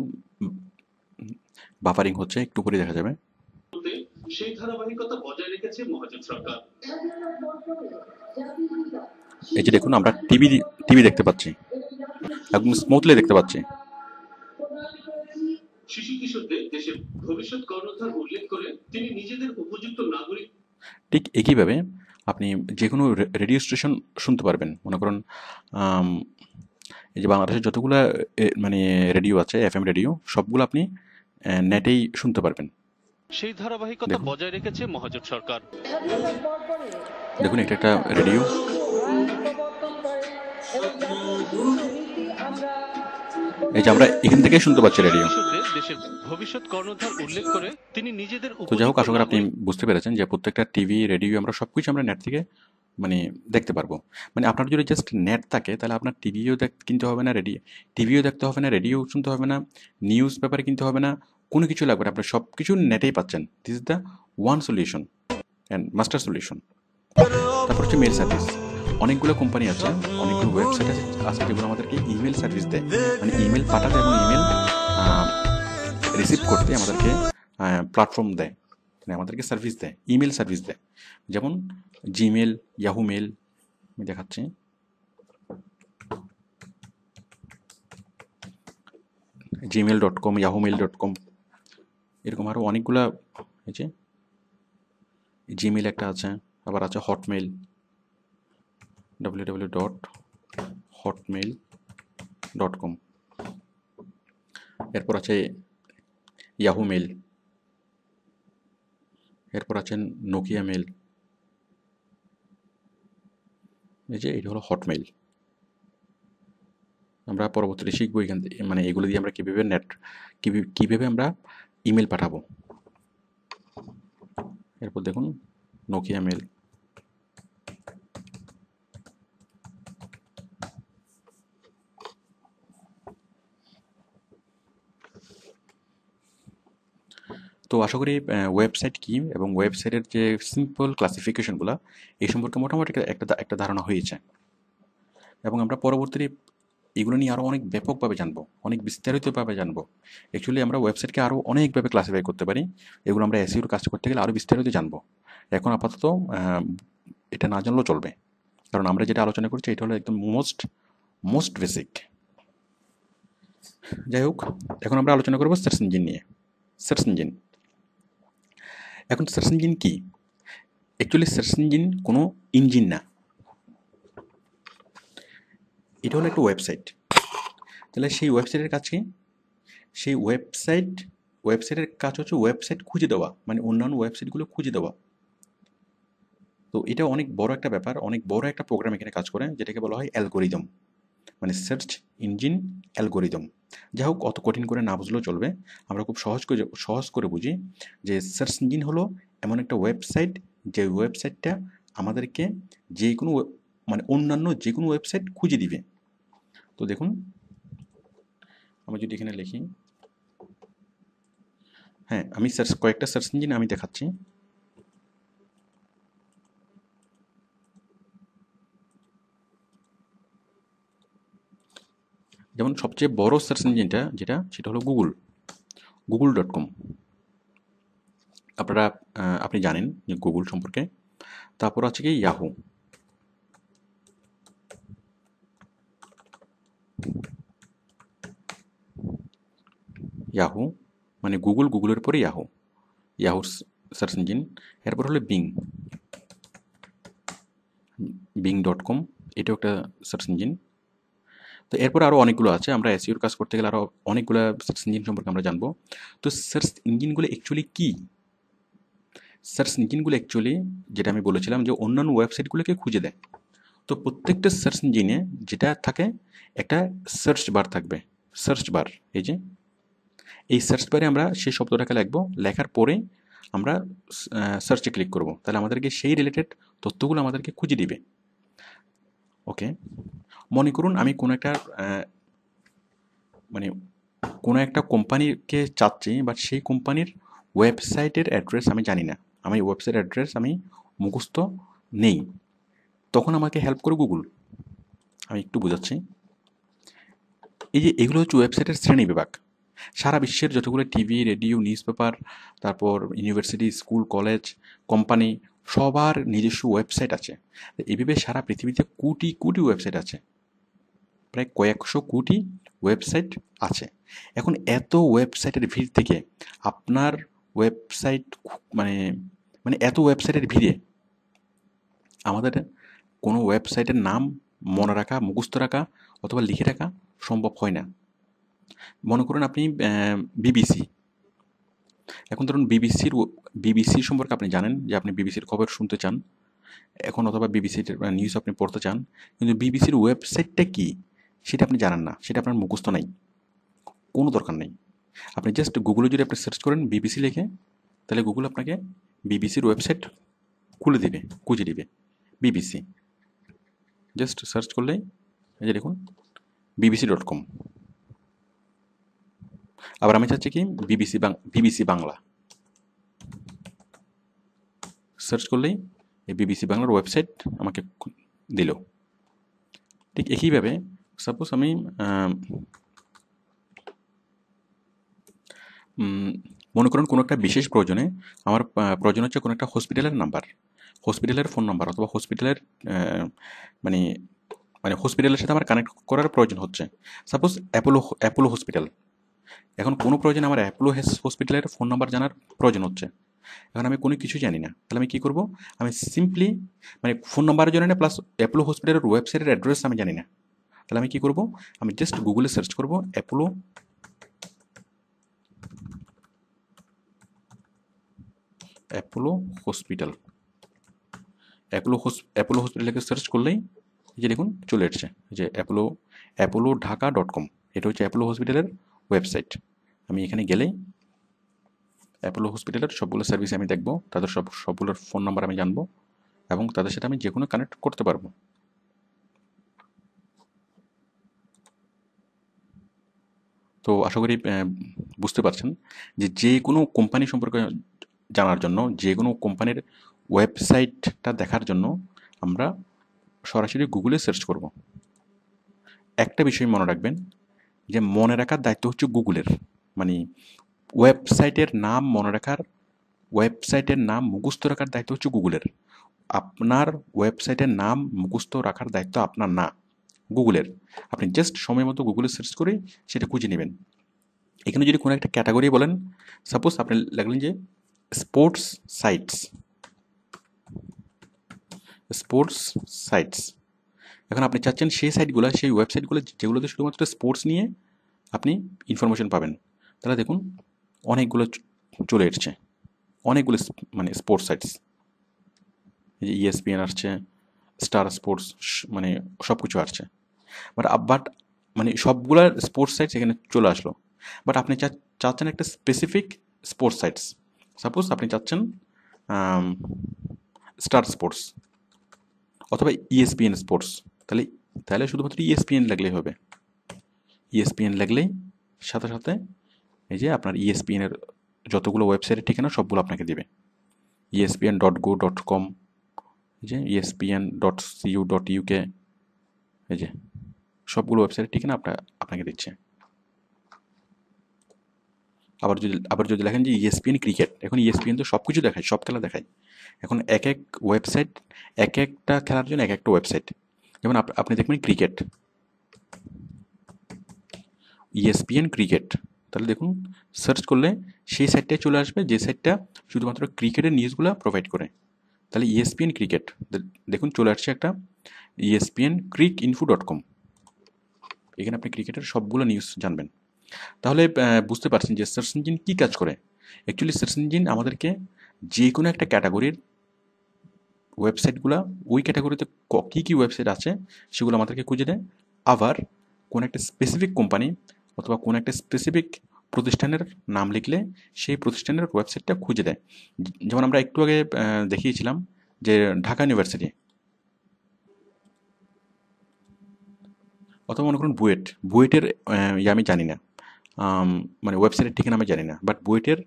বাফারিং হচ্ছে, একটু করে দেখা যাবে। সেই ধারাবাহিকতা বজায় রেখেছে মহাজোট সরকার। এই যে দেখুন আমরা টিভি দেখতে পাচ্ছি, একদম স্মুথলি দেখতে পাচ্ছি। শিশু কিশোরদের দেশের ভবিষ্যৎ কর্ণধার উল্লেখ করে তিনি নিজেদের উপযুক্ত নাগরিক। ঠিক একইভাবে আপনি যে কোনো রেডিও স্টেশন শুনতে পারবেন। মনে করুন এই যে বাংলাদেশের যতগুলো মানে রেডিও আছে, এফএম রেডিও, সবগুলো আপনি নেটেই শুনতে পারবেন। সেই ধারাবাহিকতা বজায় রেখেছে মহাজোট সরকার। দেখুন এটা একটা রেডিও, এই যে আমরা এখান থেকে শুনতে পাচ্ছি রেডিও। দেশের ভবিষ্যৎ কর্ণধার উল্লেখ করে তিনি নিজেদের, তো যাই হোক, আশা করি আপনি বুঝতে পেরেছেন যে প্রত্যেকটা টিভি, রেডিও আমরা সবকিছু আমরা নেট থেকে মানে দেখতে পারবো। মানে আপনার যদি জাস্ট নেট থাকে তাহলে আপনার টিভিও কিনতে হবে না, টিভিও দেখতে হবে না, রেডিও শুনতে হবে না, নিউজ পেপার কিনতে হবে না, কোনো কিছু লাগবে না, আপনি সব কিছু নেটেই পাচ্ছেন। This is the one solution and master solution. তারপর হচ্ছে মেল সার্ভিস। অনেকগুলো কোম্পানি আছে, অনেকগুলো ওয়েবসাইট আছে যেগুলো আমাদেরকে ইমেল সার্ভিস দেয়, মানে ইমেল পাঠাতে এবং ইমেল রিসিভ করতে আমাদেরকে প্ল্যাটফর্ম দেয়, মানে আমাদেরকে সার্ভিস দেয়, ইমেল সার্ভিস দেয়। যেমন জিমেল, ইয়াহু মেল, আমি দেখাচ্ছি। gmail.com, yahoomail.com, এরকম আরও অনেকগুলা, এই যে জিমেল একটা আছে, আবার আছে হটমেল, www.hotmail.com, এরপর আছে ইয়াহু মেল, এরপর আছে নোকিয়া মেল, এই যে এটা হলো হটমেল। আমরা পরবর্তীতে শিখবো এখান থেকে, মানে এগুলো দিয়ে আমরা কীভাবে কীভাবে আমরা ইমেল পাঠাবো। এরপর দেখুন নোকিয়া মেল, তো আশা করি ওয়েবসাইট কী এবং ওয়েবসাইটের যে সিম্পল ক্লাসিফিকেশনগুলো, এই সম্পর্কে মোটামুটি একটা ধারণা হয়েছে, এবং আমরা পরবর্তীতে এগুলো নিয়ে আরও অনেক ব্যাপকভাবে জানবো, অনেক বিস্তারিতভাবে জানবো। অ্যাকচুয়ালি আমরা ওয়েবসাইটকে আরও অনেকভাবে ক্লাসিফাই করতে পারি, এগুলো আমরা এসইওর কাজ করতে গেলে আরও বিস্তারিত জানবো। এখন আপাতত এটা না জানলেও চলবে, কারণ আমরা যেটা আলোচনা করছি এটা হলো একদম মোস্ট বেসিক। যাই হোক, এখন আমরা আলোচনা করবো সার্চ ইঞ্জিন নিয়ে। সার্চ ইঞ্জিন, এখন সার্চ ইঞ্জিন কি? অ্যাকচুয়ালি সার্চ ইঞ্জিন কোনো ইঞ্জিন না, এটা হলো একটা ওয়েবসাইট। তাহলে সেই ওয়েবসাইটের কাজ কি? সেই ওয়েবসাইটের কাজ হচ্ছে ওয়েবসাইট খুঁজে দেওয়া, মানে অন্যান্য ওয়েবসাইটগুলো খুঁজে দেওয়া। তো এটা অনেক বড় একটা ব্যাপার, অনেক বড় একটা প্রোগ্রাম এখানে কাজ করে, যেটাকে বলা হয় অ্যালগোরিদম, মানে সার্চ ইঞ্জিন অ্যালগোরিদম। যাই হোক, অত কঠিন করে না বুঝলেও চলবে, আমরা খুব সহজ করে বুঝি যে সার্চ ইঞ্জিন হলো এমন একটা ওয়েবসাইট, যে ওয়েবসাইটটা আমাদেরকে যে কোনো মানে অন্যান্য যে কোনো ওয়েবসাইট খুঁজে দিবে। তো দেখুন, আমি যদি এখানে লিখি, হ্যাঁ আমি কয়েকটা সার্চ ইঞ্জিন আমি দেখাচ্ছি। যেমন সবচেয়ে বড় সার্চ ইঞ্জিনটা সেটা হলো গুগল.com। আপনি জানেন যে গুগল সম্পর্কে। তারপর আছে কি ইয়াহু, মানে গুগলের পরে ইয়াহুর সার্চ ইঞ্জিন। এরপর হলো বিং.com, এটাও একটা সার্চ ইঞ্জিন। তো এরপর আরও অনেকগুলো আছে, আমরা এসইওর কাজ করতে গেলে আরও অনেকগুলো সার্চ ইঞ্জিন সম্পর্কে আমরা জানবো। তো সার্চ ইঞ্জিনগুলো অ্যাকচুয়ালি কী? সার্চ ইঞ্জিনগুলো অ্যাকচুয়ালি, যেটা আমি বলেছিলাম, যে অন্যান্য ওয়েবসাইটগুলোকে খুঁজে দেয়। তো প্রত্যেকটা সার্চ ইঞ্জিনে যেটা থাকে, একটা সার্চ বার থাকবে। সার্চ বার, এই সার্চ বারে আমরা সেই শব্দটাকে লিখবো, লেখার পরে আমরা সার্চে ক্লিক করব, তাহলে আমাদেরকে সেই রিলেটেড তথ্যগুলো আমাদেরকে খুঁজে দিবে। ওকে, মনে করুন আমি কোনো একটা কোম্পানিকে চাচ্ছি, বাট সেই কোম্পানির ওয়েবসাইটের অ্যাড্রেস আমি জানি না, আমি ওয়েবসাইট অ্যাড্রেস আমি মুখস্থ নেই, তখন আমাকে হেল্প করে গুগল। আমি একটু বোঝাচ্ছি। এগুলো হচ্ছে ওয়েবসাইটের শ্রেণী বিভাগ। সারা বিশ্বের যতগুলো টিভি, রেডিও, নিউজ পেপার, তারপর ইউনিভার্সিটি, স্কুল, কলেজ, কোম্পানি, সবার নিজস্ব ওয়েবসাইট আছে। এইভাবে সারা পৃথিবীতে কোটি কোটি ওয়েবসাইট আছে, প্রায় কয়েকশো কোটি ওয়েবসাইট আছে। এখন এত ওয়েবসাইটের ভিড় থেকে আপনার ওয়েবসাইট মানে এত ওয়েবসাইটের ভিড়ে আমাদের কোনো ওয়েবসাইটের নাম মনে রাখা, মুখস্থ রাখা অথবা লিখে রাখা সম্ভব হয় না। মনে করুন আপনি বিবিসি, এখন ধরুন বিবিসি সম্পর্কে আপনি জানেন যে আপনি বিবিসির খবর শুনতে চান এখন, অথবা বিবিসির নিউজ আপনি পড়তে চান, কিন্তু বিবিসির ওয়েবসাইটটা কি সেটা আপনি জানেন না, সেটা আপনার মুখস্থ নাই, কোনো দরকার নেই। আপনি জাস্ট গুগলে যদি আপনি সার্চ করেন বিবিসি লিখে, তাহলে গুগল আপনাকে বিবিসির ওয়েবসাইট খুঁজে দিবে। বিবিসি জাস্ট সার্চ করলেই এই যে দেখুন bbc.com। আবার আমি চাচ্ছি কি বিবিসি বাংলা, সার্চ করলেই এই বিবিসি বাংলার ওয়েবসাইট আমাকে দিল। ঠিক একইভাবে সাপোজ আমি মনে করুন কোনো একটা বিশেষ প্রয়োজনে আমার প্রয়োজন হচ্ছে কোনো একটা হসপিটালের ফোন নাম্বার অথবা হসপিটালের মানে হসপিটালের সাথে আমার কানেক্ট করার প্রয়োজন হচ্ছে। সাপোজ অ্যাপোলো হসপিটাল, এখন কোনো প্রয়োজনে আমার অ্যাপোলো হসপিটালের ফোন নাম্বার জানার প্রয়োজন হচ্ছে। এখন আমি কোনো কিছু জানি না, তাহলে আমি কী করব? আমি সিম্পলি ফোন নাম্বারের জন্য না, প্লাস অ্যাপোলো হসপিটালের ওয়েবসাইটের অ্যাড্রেস আমি জানি না, তাহলে আমি কী করব? আমি জাস্ট গুগলে সার্চ করব অ্যাপোলো হসপিটাল। অ্যাপোলো হসপিটালকে সার্চ করলেই এই যে দেখুন চলে এসছে যে অ্যাপোলো ঢাকা.com, এটা হচ্ছে অ্যাপোলো হসপিটালের ওয়েবসাইট। আমি এখানে গেলেই অ্যাপোলো হসপিটালের সবগুলো সার্ভিস আমি দেখব, তাদের সবগুলোর ফোন নাম্বার আমি জানবো এবং তাদের সাথে আমি যে কোনো কানেক্ট করতে পারবো। তো আশা করি বুঝতে পারছেন যে কোনো কোম্পানি সম্পর্কে জানার জন্য, যে কোনো কোম্পানির ওয়েবসাইটটা দেখার জন্য আমরা সরাসরি গুগলে সার্চ করব। একটা বিষয় মনে রাখবেন, যে মনে রাখার দায়িত্ব হচ্ছে গুগলের, ওয়েবসাইটের নাম ওয়েবসাইটের নাম মুখস্থ রাখার দায়িত্ব হচ্ছে গুগলের। আপনার ওয়েবসাইটের নাম মুখস্থ রাখার দায়িত্ব আপনার না, গুগলের। আপনি জাস্ট সময় মতো গুগলে সার্চ করে সেটা খুঁজে নেবেন। এখানে যদি কোনো একটা ক্যাটাগরি বলেন, সাপোজ আপনি লাগলেন যে স্পোর্টস সাইটস, এখন আপনি চাচ্ছেন সেই ওয়েবসাইটগুলো যেগুলোতে শুধুমাত্র স্পোর্টস নিয়ে আপনি ইনফরমেশন পাবেন, তাহলে দেখুন অনেকগুলো চলে এসছে, অনেকগুলো স্পোর্টস সাইটস, এই যে ESPN আসছে, স্টার স্পোর্টস, সব কিছু আসছে। বাট সবগুলা স্পোর্টস সাইটস এখানে চলে আসলো, বাট আপনি চাচ্ছেন একটা স্পেসিফিক স্পোর্টস সাইটস। সাপোজ আপনি চাচ্ছেন স্টার স্পোর্টস অথবা ESPN স্পোর্টস, তাহলে শুধুমাত্র ESPN লাগলেই হবে। ESPN লাগলেই সাথে সাথে এই যে আপনার ESPN-এর যতগুলো ওয়েবসাইটের ঠিকানা সবগুলো আপনাকে দেবে। ESPN.go.com, এই যে ESPN.cu.uk, এই যে সবগুলো ওয়েবসাইটের ঠিকানা আপনাকে দিচ্ছে। আবার যদি লেখেন যে ESPN ক্রিকেট, এখন ESPN তো সব কিছু দেখায়, সব খেলা দেখায়। এখন এক এক ওয়েবসাইট এক একটা খেলার জন্য এক একটা ওয়েবসাইট। যেমন আপনি দেখবেন ক্রিকেট, ESPN ক্রিকেট, তাহলে দেখুন সার্চ করলে সেই সাইটটায় চলে আসবে যে সাইটটা শুধুমাত্র ক্রিকেটের নিউজগুলো প্রোভাইড করে। তাহলে ESPN ক্রিকেট দেখুন চলে আসছে একটা ESPNcricinfo.com, এখানে আপনি ক্রিকেটের সবগুলো নিউজ জানবেন। তাহলে বুঝতে পারছেন যে সার্চ ইঞ্জিন কী কাজ করে। অ্যাকচুয়ালি সার্চ ইঞ্জিন আমাদেরকে যে কোনো একটা ক্যাটাগরির ওয়েবসাইটগুলো, ওই ক্যাটাগরিতে কী কী ওয়েবসাইট আছে সেগুলো আমাদেরকে খুঁজে দেয়। আবার কোন একটা স্পেসিফিক কোম্পানি অথবা কোন একটা স্পেসিফিক প্রতিষ্ঠানের নাম লিখলে সেই প্রতিষ্ঠানের ওয়েবসাইটটা খুঁজে দেয়। যেমন আমরা একটু আগে দেখিয়েছিলাম যে ঢাকা ইউনিভার্সিটি, অথবা মনে করুন বুয়েটের আমি জানি না, মানে ওয়েবসাইটের ঠিকানা আমি জানি না, বাট বুয়েটের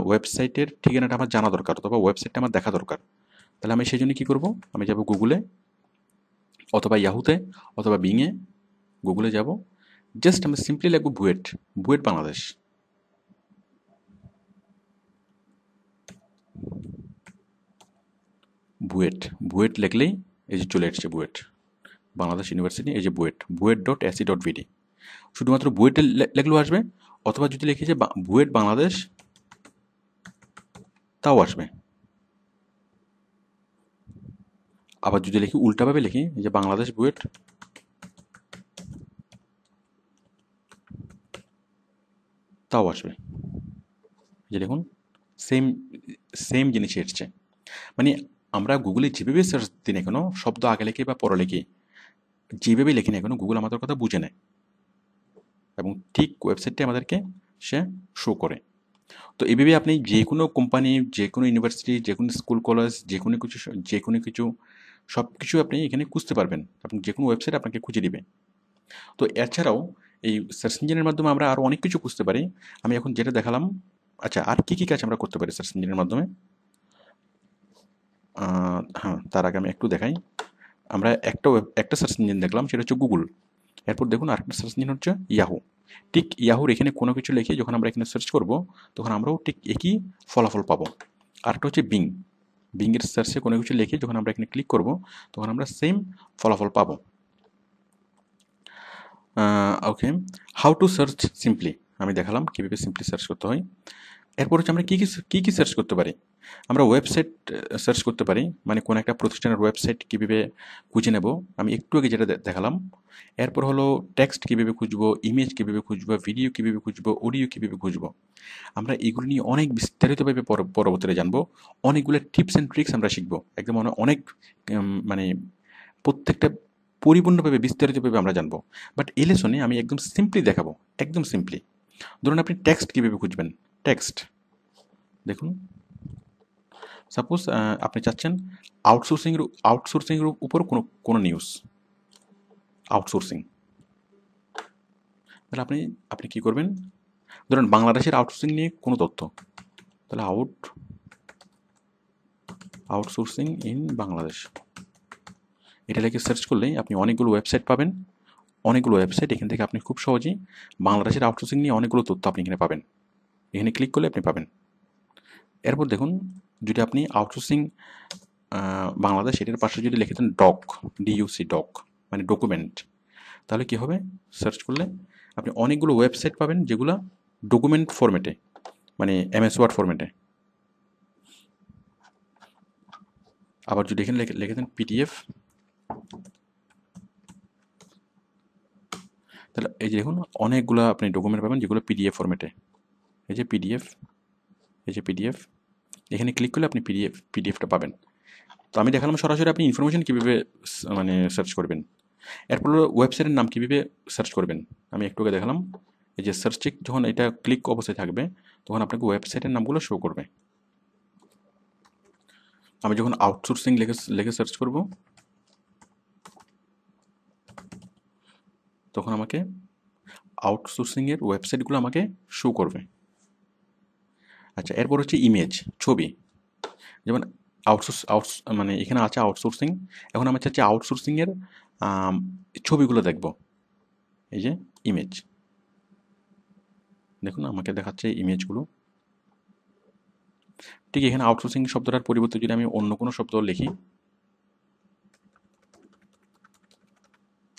ওয়েবসাইটের ঠিকানাটা আমার জানা দরকার, অথবা ওয়েবসাইটটা আমার দেখা দরকার। তাহলে আমি সেই জন্য কী করবো, আমি যাব গুগলে অথবা ইয়াহুতে অথবা বিংয়ে। গুগলে যাব, জাস্ট আমি সিম্পলি লিখবো বুয়েট বাংলাদেশ। বুয়েট লিখলেই এই যে চলে আসছে বুয়েট বাংলাদেশ ইউনিভার্সিটি, এই যে buet.ac.vd। শুধুমাত্র বুয়েট লেখলেও আসবে, অথবা যদি লিখি যে বুয়েট বাংলাদেশ তাও আসবে। আবার যদি লিখি উল্টাভাবে লিখি যে বাংলাদেশ বুয়েট, তাও আসবে। যে দেখুন সেম সেম জিনিস এসছে। মানে আমরা গুগলে যেভাবে সার্চ দিই না কেন, শব্দ আগে লিখি বা পরে লিখি, যেভাবে লিখি না কেন, গুগল আমাদের কথা বুঝে নেয় এবং ঠিক ওয়েবসাইটটি আমাদেরকে সে শো করে। তো এইভাবে আপনি যে কোনো কোম্পানি, যে কোনো ইউনিভার্সিটি, যে কোনো স্কুল কলেজ, যে কোনো কিছু সব কিছু আপনি এখানে খুঁজতে পারবেন। আপনি যে কোনো ওয়েবসাইট আপনাকে খুঁজে দিবে। তো এছাড়াও এই সার্চ ইঞ্জিনের মাধ্যমে আমরা আরও অনেক কিছু খুঁজতে পারি। আমি এখন যেটা দেখালাম। আচ্ছা, আর কী কী কাজ আমরা করতে পারি সার্চ ইঞ্জিনের মাধ্যমে? হ্যাঁ, তার আগে আমি একটু দেখাই। আমরা একটা সার্চ ইঞ্জিন দেখলাম, সেটা হচ্ছে গুগল। এরপর দেখুন আরেকটা সার্চ ইঞ্জিন হচ্ছে ইয়াহু। ঠিক ইয়াহুর এখানে কোনো কিছু লিখে যখন আমরা এখানে সার্চ করব, তখন আমরাও ঠিক একই ফলাফল পাবো। আরেকটা হচ্ছে বিংয়ের সার্চে কোনো কিছু লিখে যখন আমরা এখানে ক্লিক করব, তখন আমরা সেম ফলাফল পাবো। ওকে, হাউ টু সার্চ সিম্পলি আমি দেখালাম কীভাবে সিম্পলি সার্চ করতে হয়। এরপর হচ্ছে আমরা কী কী সার্চ করতে পারি। আমরা ওয়েবসাইট সার্চ করতে পারি, মানে কোনো একটা প্রতিষ্ঠানের ওয়েবসাইট কীভাবে খুঁজে নেব, আমি একটু আগে যেটা দেখালাম। এরপর হলো টেক্সট কীভাবে খুঁজবো, ইমেজ কীভাবে খুঁজবো, ভিডিও কীভাবে খুঁজবো, অডিও কীভাবে খুঁজবো। আমরা এগুলো নিয়ে অনেক বিস্তারিতভাবে পরবর্তীতে জানবো। অনেকগুলো টিপস অ্যান্ড ট্রিক্স আমরা শিখবো, একদম অনেক মানে প্রত্যেকটা পরিপূর্ণভাবে বিস্তারিতভাবে আমরা জানবো। বাট এই লেসনে আমি একদম সিম্পলি দেখাবো, একদম সিম্পলি। ধরুন আপনি টেক্সট কীভাবে খুঁজবেন। টেক্সট দেখুন, সাপোজ আপনি চাচ্ছেন আউটসোর্সিংয়ের উপর কোনো নিউজ, আউটসোর্সিং। তাহলে আপনি কী করবেন, ধরুন বাংলাদেশের আউটসোর্সিং নিয়ে কোনো তথ্য, তাহলে আউটসোর্সিং ইন বাংলাদেশ, এটা লিখে সার্চ করলেই আপনি অনেকগুলো ওয়েবসাইট পাবেন। অনেকগুলো ওয়েবসাইট, এখান থেকে আপনি খুব সহজেই বাংলাদেশের আউটসোর্সিং নিয়ে অনেকগুলো তথ্য আপনি এখানে পাবেন। এখানে ক্লিক করলে আপনি পাবেন। এরপর দেখুন, যদি আপনি আউটসোর্সিং বাংলাদেশ এটার পাশে যদি লিখে দেন ডক মানে ডকুমেন্ট, তাহলে কি হবে, সার্চ করলে আপনি অনেকগুলো ওয়েবসাইট পাবেন যেগুলো ডকুমেন্ট ফরম্যাটে, মানে MS ওয়ার্ড ফরম্যাটে। আবার যদি এখানে লিখে দেন PDF, তাহলে এই যে দেখুন অনেকগুলো আপনি ডকুমেন্ট পাবেন যেগুলো PDF ফরম্যাটে। এই যে PDF, এখানে ক্লিক করলে আপনি পিডিএফটা পাবেন। তো আমি দেখালাম সরাসরি আপনি ইনফরমেশন কীভাবে মানে সার্চ করবেন। এরপর ওয়েবসাইটের নাম কীভাবে সার্চ করবেন আমি একটু আগে দেখালাম। এই যে সার্চে যখন এটা ক্লিক অবস্থায় থাকবে, তখন আপনাকে ওয়েবসাইটের নামগুলো শো করবে। আমি যখন আউটসোর্সিং লিখে সার্চ করব, তখন আমাকে আউটসোর্সিংয়ের ওয়েবসাইটগুলো আমাকে শো করবে। আচ্ছা, এরপর হচ্ছে ইমেজ, ছবি। যেমন মানে এখানে আছে আউটসোর্সিং, এখন আমি চাচ্ছি আউটসোর্সিংয়ের ছবিগুলো দেখব। এই যে ইমেজ, দেখুন আমাকে দেখাচ্ছে ইমেজগুলো। ঠিক এখানে আউটসোর্সিং শব্দটার পরিবর্তে যদি আমি অন্য কোনো শব্দ লিখি,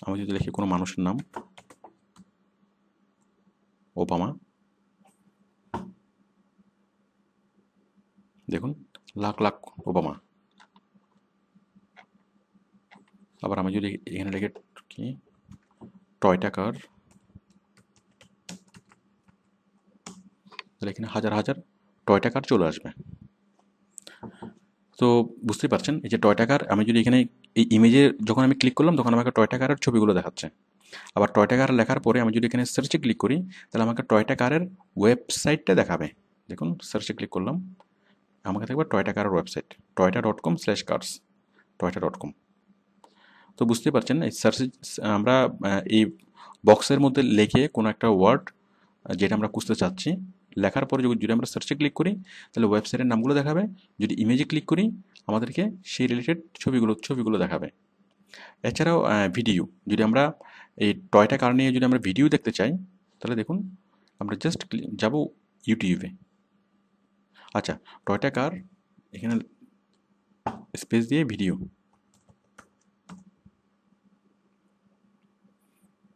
আমি যদি লিখি কোনো মানুষের নাম ওবামা, দেখুন লাখ লাখ ওবামা। আবার আমি যদি এখানে লিখে কি টয়টা কার, তাহলে এখানে হাজার হাজার টয়টা কার চলে আসবে। তো বুঝতেই পারছেন এই যে টয়টা কার, আমি যদি এখানে এই ইমেজে যখন আমি ক্লিক করলাম তখন আমাকে টয়টা কারের ছবিগুলো দেখাচ্ছে। আবার টয়টা কার লেখার পরে আমি যদি এখানে সার্চে ক্লিক করি তাহলে আমাকে টয়টা কারের ওয়েবসাইটটা দেখাবে। দেখুন সার্চে ক্লিক করলাম, আমাকে দেখবে টয়টা কারের ওয়েবসাইট toyota.com/cars, toyota.com। তো বুঝতেই পারছেন এই সার্চ আমরা এই বক্সের মধ্যে লিখে কোনো একটা ওয়ার্ড যেটা আমরা খুঁজতে চাচ্ছি, লেখার পরে যদি আমরা সার্চে ক্লিক করি তাহলে ওয়েবসাইটের নামগুলো দেখাবে। যদি ইমেজে ক্লিক করি আমাদেরকে সেই রিলেটেড ছবিগুলো দেখাবে। এছাড়াও ভিডিও, যদি আমরা এই টয়টা কার নিয়ে যদি আমরা ভিডিও দেখতে চাই তাহলে দেখুন আমরা জাস্ট যাব ইউটিউবে। আচ্ছা, টয়টা কার এখানে স্পেস দিয়ে ভিডিও,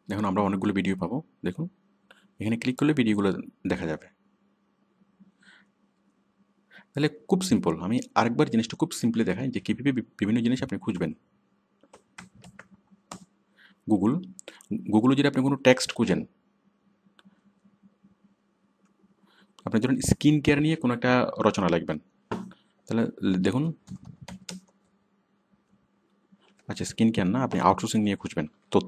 দেখুন আমরা অনেকগুলো ভিডিও পাবো। দেখুন এখানে ক্লিক করলে ভিডিওগুলো দেখা যাবে। তাহলে খুব সিম্পল, আমি আরেকবার জিনিসটা খুব সিম্পলি দেখাই যে কীভাবে বিভিন্ন জিনিস আপনি খুঁজবেন। গুগলে যদি আপনি কোনো টেক্সট খুঁজেন, আপনি ধরুন স্কিন কেয়ার নিয়ে কোনো একটা রচনা লিখবেন, তাহলে দেখুন, আচ্ছা স্কিন কেয়ার না, আপনি আউটসোর্সিং নিয়ে খুঁজবেন, তো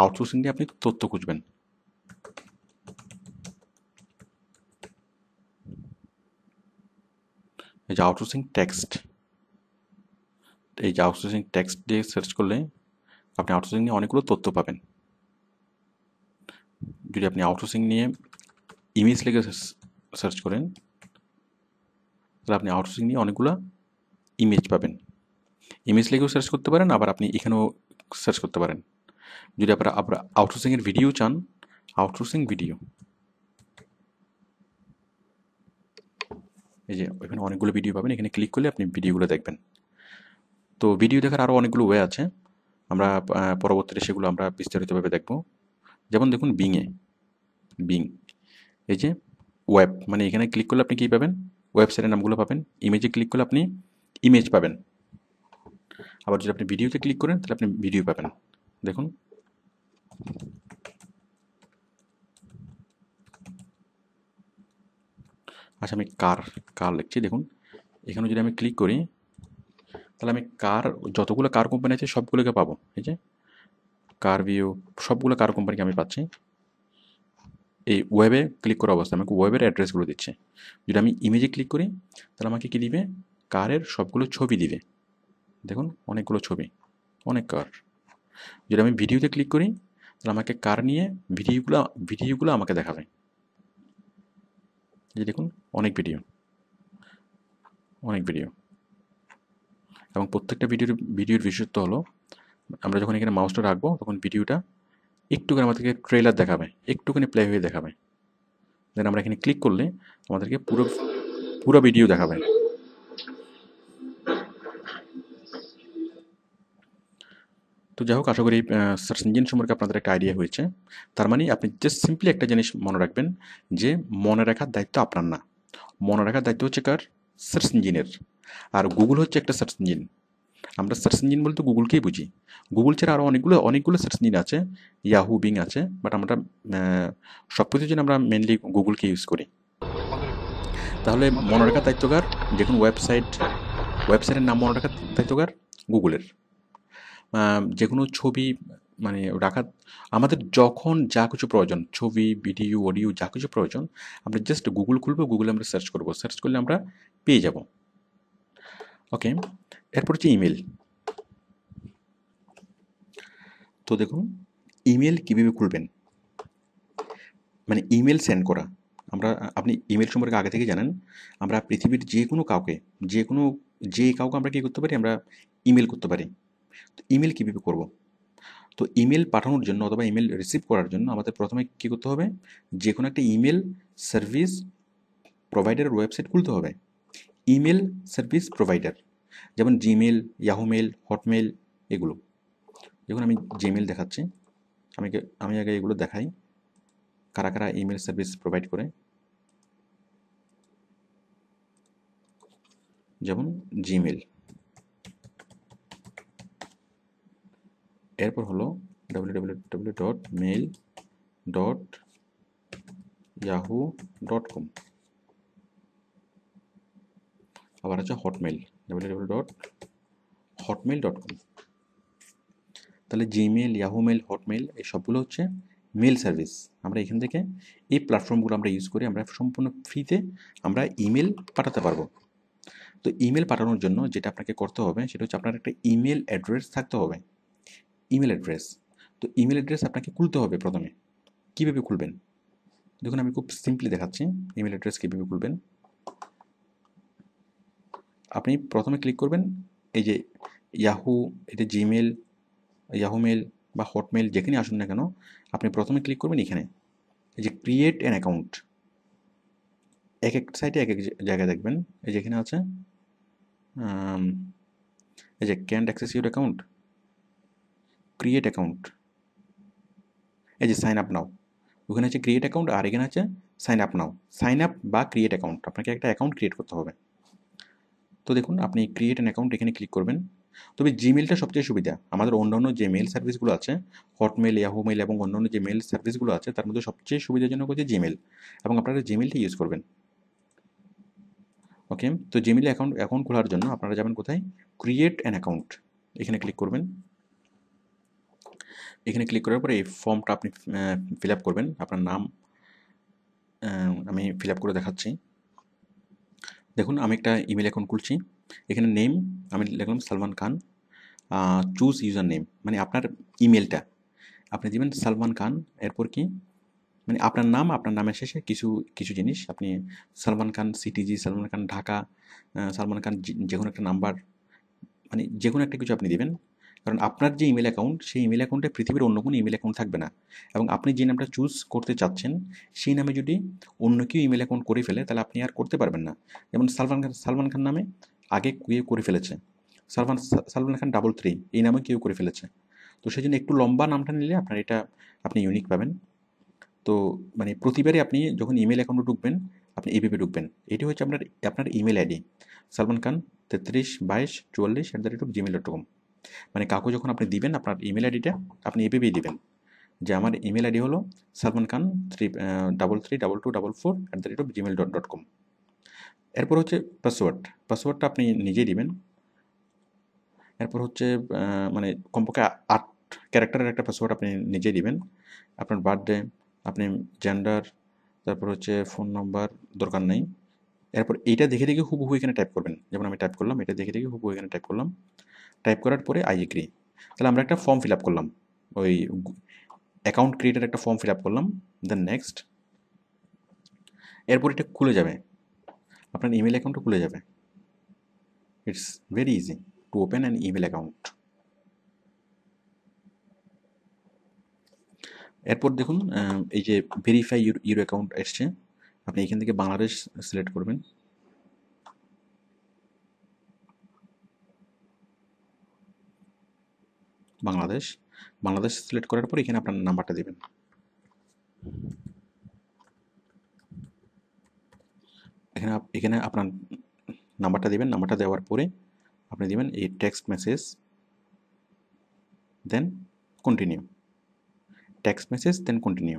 আউটসোর্সিং নিয়ে আপনি তথ্য খুঁজবেন। এই যে আউটসোর্সিং টেক্সট, এই যে আউটসোর্সিং টেক্সট দিয়ে সার্চ করলে আপনি আউটসোর্সিং নিয়ে অনেকগুলো তথ্য পাবেন। যদি আপনি আউটসোর্সিং নিয়ে ইমেজ লিখে সার্চ করেন তাহলে আপনি আউটসোর্সিং নিয়ে অনেকগুলো ইমেজ পাবেন। ইমেজ লিখেও সার্চ করতে পারেন, আবার আপনি এখানেও সার্চ করতে পারেন। যদি আপনারা আউটসোর্সিংয়ের ভিডিও চান, আউটসোর্সিং ভিডিও, এই যে এখানে অনেকগুলো ভিডিও পাবেন, এখানে ক্লিক করলে আপনি ভিডিওগুলো দেখবেন। তো ভিডিও দেখার আরও অনেকগুলো ওয়ে আছে, আমরা পরবর্তীতে সেগুলো আমরা বিস্তারিতভাবে দেখব। যেমন দেখুন বিং, এই যে ওয়েব, মানে এখানে ক্লিক করলে আপনি কী পাবেন, ওয়েবসাইটের নামগুলো পাবেন। ইমেজে ক্লিক করলে আপনি ইমেজ পাবেন। আবার যদি আপনি ভিডিওতে ক্লিক করেন তাহলে আপনি ভিডিও পাবেন। দেখুন আচ্ছা, আমি কার লিখছি, দেখুন এখানে যদি আমি ক্লিক করি তাহলে আমি যতগুলো কার কোম্পানি আছে সবগুলোকে পাবো। এই যে কার ভিউ, সবগুলো কার কোম্পানিকে আমি পাচ্ছি। এই ওয়েবে ক্লিক করা অবস্থায় আমাকে ওয়েবের অ্যাড্রেসগুলো দিচ্ছে। যদি আমি ইমেজে ক্লিক করি তাহলে আমাকে কী দিবে, কারের সবগুলো ছবি দিবে। দেখুন অনেকগুলো ছবি, অনেক কার। যদি আমি ভিডিওতে ক্লিক করি তাহলে আমাকে কার নিয়ে ভিডিওগুলো আমাকে দেখাবে। এই দেখুন অনেক ভিডিও এবং প্রত্যেকটা ভিডিওর বিশেষত্ব হলো আমরা যখন এখানে মাউসটা রাখবো তখন ভিডিওটা একটুখানি আমাদেরকে ট্রেলার দেখাবে, একটুখানি প্লে হয়ে দেখাবে। দেন আমরা এখানে ক্লিক করলে আমাদেরকে পুরো ভিডিও দেখাবে। তো যাই হোক, আশা করি সার্চ ইঞ্জিন সম্পর্কে আপনাদের একটা আইডিয়া হয়েছে। তার মানে আপনি জাস্ট সিম্পলি একটা জিনিস মনে রাখবেন যে মনে রাখার দায়িত্ব আপনার না, মনে রাখার দায়িত্ব হচ্ছে কার, সার্চ ইঞ্জিনের। আর গুগল হচ্ছে একটা সার্চ ইঞ্জিন। আমরা সার্চ ইঞ্জিন বলতে গুগলকেই বুঝি। গুগল ছাড়া আরও অনেকগুলো সার্চ ইঞ্জিন আছে, ইয়াহু, বিং আছে, বাট আমরা সব কিছুর জন্য আমরা মেনলি গুগলকে ইউজ করি। তাহলে মনে রাখার দায়িত্বকার, যে কোনো ওয়েবসাইটের নাম মনে রাখার দায়িত্বকার গুগলের। যে কোনো ছবি মানে রাখার, আমাদের যখন যা কিছু প্রয়োজন, ছবি, ভিডিও, অডিও যা কিছু প্রয়োজন, আমরা জাস্ট গুগল খুলবো, গুগলে আমরা সার্চ করবো, সার্চ করলে আমরা পেয়ে যাব। ওকে, এরপর হচ্ছে ইমেল। তো দেখুন ইমেল কীভাবে খুলবেন, মানে ইমেল সেন্ড করা। আপনি ইমেল সম্পর্কে আগে থেকে জানেন, আমরা পৃথিবীর যে কাউকে আমরা কী করতে পারি, আমরা ইমেল করতে পারি। তো ইমেল কীভাবে করব, তো ইমেল পাঠানোর জন্য অথবা ইমেল রিসিভ করার জন্য আমাদের প্রথমে কী করতে হবে, যে কোনো একটা ইমেল সার্ভিস প্রোভাইডারের ওয়েবসাইট খুলতে হবে। ইমেল সার্ভিস প্রোভাইডার, যেমন জিমেল, ইয়াহু মেল, হটমেল, এগুলো। যখন আমি জিমেল দেখাচ্ছি, আমি আগে এগুলো দেখাই কারা কারা ইমেল সার্ভিস প্রোভাইড করে। যেমন জিমেল, এরপর হলো www.mail.yahoo.com, আবার আছে হটমেল, www.hotmail.com। তাহলে জিমেল, ইয়াহু মেল, হটমেল এই সবগুলো হচ্ছে মেল সার্ভিস। আমরা এখান থেকে এই প্ল্যাটফর্মগুলো আমরা ইউজ করি, আমরা সম্পূর্ণ ফ্রিতে আমরা ইমেল পাঠাতে পারবো। তো ইমেল পাঠানোর জন্য যেটা আপনাকে করতে হবে সেটা হচ্ছে আপনার একটা ইমেল অ্যাড্রেস থাকতে হবে। ইমেল অ্যাড্রেস, তো ইমেল অ্যাড্রেস আপনাকে খুলতে হবে প্রথমে। কীভাবে খুলবেন দেখুন, আমি খুব সিম্পলি দেখাচ্ছি ইমেল অ্যাড্রেস কীভাবে খুলবেন। আপনি প্রথমে ক্লিক করবেন এই যে ইয়াহু, এটা জিমেল, ইয়াহু মেল বা হটমেল যেখানে আসুন না কেন, আপনি প্রথমে ক্লিক করবেন এখানে, এই যে ক্রিয়েট অ্যান অ্যাকাউন্ট। এক এক সাইটে এক এক জায়গায় দেখবেন, এই যেখানে আছে এই যে can't access your account, create account, এই যে সাইন আপ নাও, ওখানে আছে ক্রিয়েট অ্যাকাউন্ট আর এখানে আছে sign up now. Sign up বা ক্রিয়েট অ্যাকাউন্ট, আপনাকে একটা অ্যাকাউন্ট ক্রিয়েট করতে হবে। তো দেখুন আপনি ক্রিয়েট অ্যান অ্যাকাউন্ট এখানে ক্লিক করবেন। তবে জিমেলটা সবচেয়ে সুবিধা, আমাদের অন্যান্য যে মেল সার্ভিসগুলো আছে হটমেল, ইয়াহু মেল এবং অন্যান্য যে মেল সার্ভিসগুলো আছে তার মধ্যে সবচেয়ে সুবিধাজনক হচ্ছে জিমেল, এবং আপনারা জিমেলটা ইউজ করবেন। ওকে, তো জিমেল অ্যাকাউন্ট খোলার জন্য আপনারা যাবেন কোথায়, ক্রিয়েট অ্যান অ্যাকাউন্ট, এখানে ক্লিক করবেন। এখানে ক্লিক করার পরে এই ফর্মটা আপনি ফিল আপ করবেন, আপনার নাম আমি ফিল আপ করে দেখাচ্ছি। দেখুন আমি একটা ইমেল অ্যাকাউন্ট খুলছি, এখানে নেম আমি লিখলাম Salman Khan, choose user name, মানে আপনার ইমেলটা আপনি দিবেন সালমান খান, এরপর কি মানে আপনার নাম, আপনার নামের শেষে কিছু কিছু জিনিস আপনি সালমান খান সিটিজি, সালমান খান ঢাকা, সালমান খান যে কোনো একটা নাম্বার, মানে যে কোনো একটা কিছু আপনি দেবেন। কারণ আপনার যে ইমেল অ্যাকাউন্ট সেই ইমেল অ্যাকাউন্টে পৃথিবীর অন্য কোনো ইমেল অ্যাকাউন্ট থাকবে না, এবং আপনি যে নামটা চুজ করতে চাচ্ছেন সেই নামে যদি অন্য কেউ ইমেল অ্যাকাউন্ট করে ফেলে তাহলে আপনি আর করতে পারবেন না। যেমন সালমান খান নামে আগে কেউ করে ফেলেছে, সালমান খান 33 এই নামে কেউ করে ফেলেছে। তো সেই জন্য একটু লম্বা নামটা নিলে আপনার এটা আপনি ইউনিক পাবেন। তো মানে প্রতিবারই আপনি যখন ইমেল অ্যাকাউন্টে ঢুকবেন আপনি এইভাবে ঢুকবেন। এটি হচ্ছে আপনার email ID, Salman Khan 332244@gmail.com। মানে কাউকে যখন আপনি দিবেন আপনার ইমেল আইডিটা আপনি এভাবেই দিবেন যে আমার ইমেল আইডি হলো সালমান খান 332224@gmail.com। এরপর হচ্ছে পাসওয়ার্ডটা আপনি নিজেই দিবেন। এরপর হচ্ছে মানে কমপক্ষে 8 ক্যারেক্টারের একটা পাসওয়ার্ড আপনি নিজেই দিবেন। আপনার বার্থডে, আপনি জেন্ডার, তারপর হচ্ছে ফোন নাম্বার দরকার নেই। এরপর এইটা দেখে দেখে হুবহু এখানে টাইপ করবেন, যেমন আমি টাইপ করলাম, এটা দেখে দেখে হুবহু এখানে টাইপ করলাম। টাইপ করার পরে আই এগ্রি। তাহলে আমরা একটা ফর্ম ফিল আপ করলাম, ওই অ্যাকাউন্ট ক্রিয়েটের একটা ফর্ম ফিল আপ করলাম। দেন নেক্সট, এরপর এটা খুলে যাবে, আপনার ইমেল অ্যাকাউন্টও খুলে যাবে। It's very easy to open an email account. এরপর দেখুন এই যে ভেরিফাই ইউর অ্যাকাউন্ট এসছে, আপনি এখান থেকে বাংলাদেশ সিলেক্ট করবেন। বাংলাদেশ সিলেক্ট করার পর এখানে আপনার নাম্বারটা দেবেন। এখানে আপনার নাম্বারটা দেবেন। নাম্বারটা দেওয়ার পরে আপনি দেবেন এই text message, then continue, text message then continue.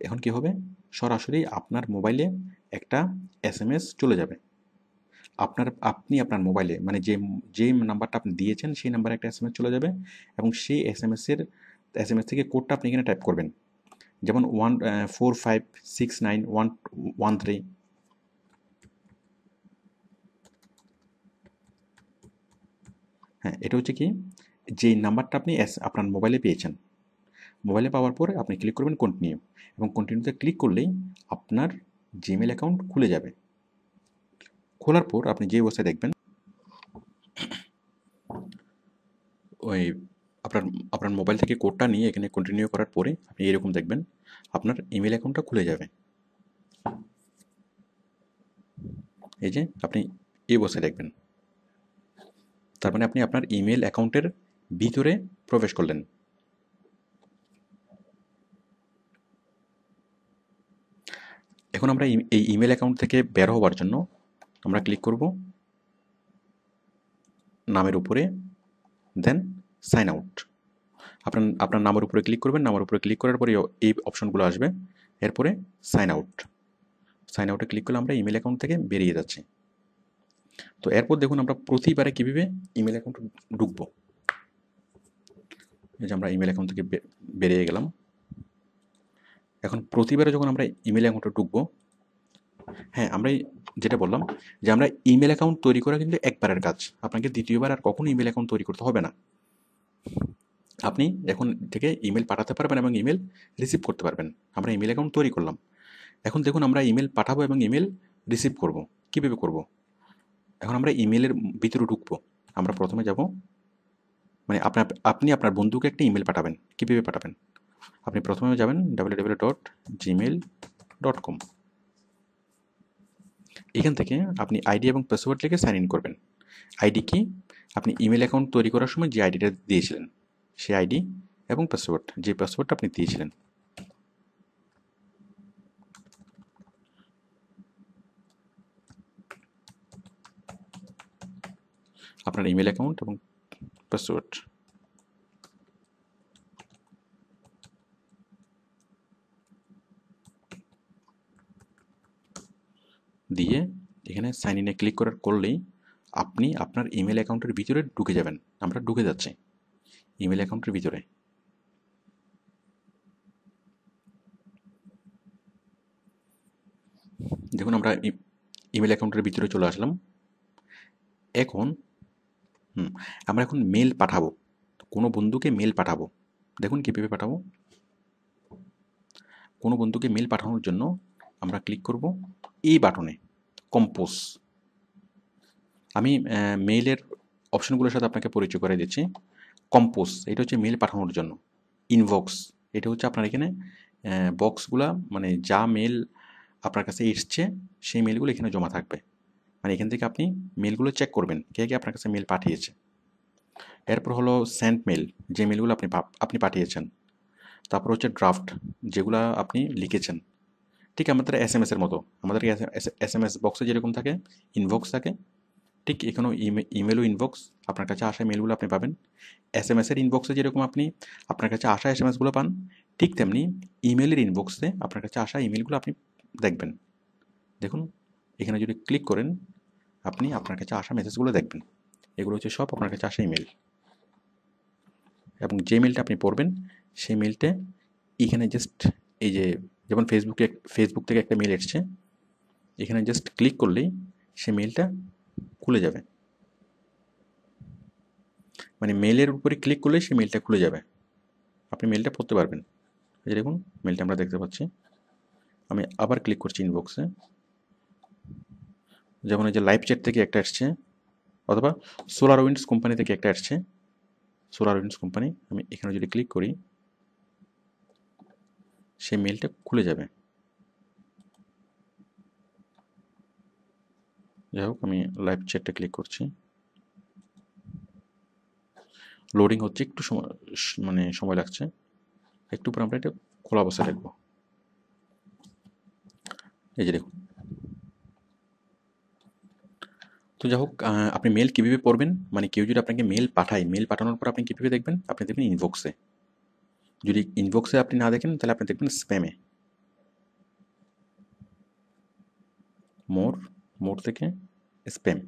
এখন কি হবে, সরাসরি আপনার মোবাইলে একটা SMS চলে যাবে। আপনি আপনার মোবাইলে মানে যে নাম্বারটা আপনি দিয়েছেন সেই নাম্বারে একটা SMS চলে যাবে, এবং সেই SMS থেকে কোডটা আপনি এখানে টাইপ করবেন, যেমন 145691113। হ্যাঁ, এটা হচ্ছে কি যে নাম্বারটা আপনি আপনার মোবাইলে পেয়েছেন। মোবাইলে পাওয়ার পরে আপনি ক্লিক করবেন কন্টিনিউ, এবং কন্টিনিউতে ক্লিক করলেই আপনার জিমেল অ্যাকাউন্ট খুলে যাবে। খোলার পর আপনি যে অবস্থায় দেখবেন ওই আপনার আপনার মোবাইল থেকে কোডটা নিয়ে এখানে কন্টিনিউ করার পরে আপনি এরকম দেখবেন আপনার ইমেল অ্যাকাউন্টটা খুলে যাবে। এই যে আপনি এই অবস্থায় দেখবেন, তার মানে আপনি আপনার ইমেল অ্যাকাউন্টের ভিতরে প্রবেশ করলেন। এখন আমরা এই ইমেল অ্যাকাউন্ট থেকে বের হওয়ার জন্য আমরা ক্লিক করব নামের উপরে, দেন সাইন আউট। আপনার নামের উপরে ক্লিক করবেন, নামের উপরে ক্লিক করার পরে এই অপশনগুলো আসবে, এরপরে সাইন আউট। সাইন আউটে ক্লিক করলে আমরা ইমেল অ্যাকাউন্ট থেকে বেরিয়ে যাচ্ছি। তো এরপর দেখুন আমরা প্রতিবারে কীভাবে ইমেল অ্যাকাউন্টে ঢুকবো। এই যে আমরা ইমেল অ্যাকাউন্ট থেকে বেরিয়ে গেলাম। এখন প্রতিবারে যখন আমরা ইমেল অ্যাকাউন্টে ঢুকবো, হ্যাঁ আমরা যেটা বললাম যে আমরা ইমেল অ্যাকাউন্ট তৈরি করা কিন্তু একবারের কাজ, আপনাকে দ্বিতীয়বার আর কখনো ইমেল অ্যাকাউন্ট তৈরি করতে হবে না। আপনি এখন থেকে ইমেল পাঠাতে পারবেন এবং ইমেল রিসিভ করতে পারবেন। আমরা ইমেল অ্যাকাউন্ট তৈরি করলাম, এখন দেখুন আমরা ইমেল পাঠাবো এবং ইমেল রিসিভ করব। কীভাবে করব? এখন আমরা ইমেলের ভিতরে ঢুকবো। আমরা প্রথমে যাব, মানে আপনি আপনার বন্ধুকে একটা ইমেল পাঠাবেন। কীভাবে পাঠাবেন? আপনি প্রথমে যাবেন www.gmail.com। এখান থেকে আপনি আইডি এবং পাসওয়ার্ড লিখে সাইন ইন করবেন। আইডি কি? আপনি ইমেল অ্যাকাউন্ট তৈরি করার সময় যে আইডিটা দিয়েছিলেন সেই আইডি এবং পাসওয়ার্ড, যে পাসওয়ার্ডটা আপনি দিয়েছিলেন। আপনার ইমেল অ্যাকাউন্ট এবং পাসওয়ার্ড দিয়ে এখানে সাইন ইনে ক্লিক করলেই আপনি আপনার ইমেল অ্যাকাউন্টের ভিতরে ঢুকে যাবেন। আমরা ঢুকে যাচ্ছি ইমেল অ্যাকাউন্টের ভিতরে। দেখুন আমরা ইমেল অ্যাকাউন্টের ভিতরে চলে আসলাম। এখন আমরা এখন মেল পাঠাবো, কোনো বন্ধুকে মেল পাঠাবো। দেখুন কীভাবে পাঠাবো। কোনো বন্ধুকে মেল পাঠানোর জন্য আমরা ক্লিক করব এই বাটনে, কম্পোজ। আমি মেইলের অপশনগুলোর সাথে আপনাকে পরিচয় করে দিচ্ছি। কম্পোজ এটা হচ্ছে মেল পাঠানোর জন্য। ইনবক্স এটা হচ্ছে আপনার এখানে বক্সগুলা, মানে যা মেল আপনার কাছে এসছে সেই মেলগুলো এখানে জমা থাকবে। মানে এখান থেকে আপনি মেলগুলো চেক করবেন কে কে আপনার কাছে মেল পাঠিয়েছে। এরপর হলো সেন্ট মেল, যে মেলগুলো আপনি পাঠিয়েছেন। তারপর হচ্ছে ড্রাফট, যেগুলো আপনি লিখেছেন। ঠিক আমাদের SMS এর মতো, আমাদের SMS বক্সে যেরকম থাকে ইনবক্স থাকে, ঠিক এখানেও ইমেলও ইনবক্স। আপনার কাছে আসা মেলগুলো আপনি পাবেন। SMS এর ইনবক্সে যেরকম আপনি আপনার কাছে আসা SMSগুলো পান, ঠিক তেমনি ইমেলের ইনবক্সে আপনার কাছে আসা ইমেলগুলো আপনি দেখবেন। দেখুন এখানে যদি ক্লিক করেন আপনি আপনার কাছে আসা মেসেজগুলো দেখবেন। এগুলো হচ্ছে সব আপনার কাছে আসা ইমেল, এবং যে মেলটা আপনি পড়বেন সেই মেলটা এখানে জাস্ট এই যে, যেমন ফেসবুক থেকে একটা মেল এসছে, এখানে জাস্ট ক্লিক করলেই সে মেলটা খুলে যাবে। মানে মেলের উপরে ক্লিক করলেই সেই মেলটা খুলে যাবে, আপনি মেলটা পড়তে পারবেন। এই যে দেখুন মেলটা আমরা দেখতে পাচ্ছি। আমি আবার ক্লিক করছি ইনবক্সে, যেমন এই যে লাইভ চ্যাট থেকে একটা আসছে, অথবা সোলারউইন্ডস কোম্পানি থেকে একটা আসছে। সোলারউইন্ডস কোম্পানি, আমি এখানে যদি ক্লিক করি সেই মেলটা খুলে যাবে। যাই হোক আমি লাইভ চ্যাটটা ক্লিক করছি, লোডিং হচ্ছে, একটু সময় লাগছে। একটু পর আমরা এটা খোলা অবস্থায় রাখবো। এই যে দেখুন। তো যাই হোক, আপনি মেল কীভাবে পড়বেন, মানে কেউ যদি আপনাকে মেল পাঠায়, মেল পাঠানোর পর আপনি কীভাবে দেখবেন? আপনি দেখবেন ইনবক্সে। যদি ইনবক্সে আপনি না দেখেন তাহলে আপনি দেখবেন স্প্যামে। মোর থেকে স্প্যাম।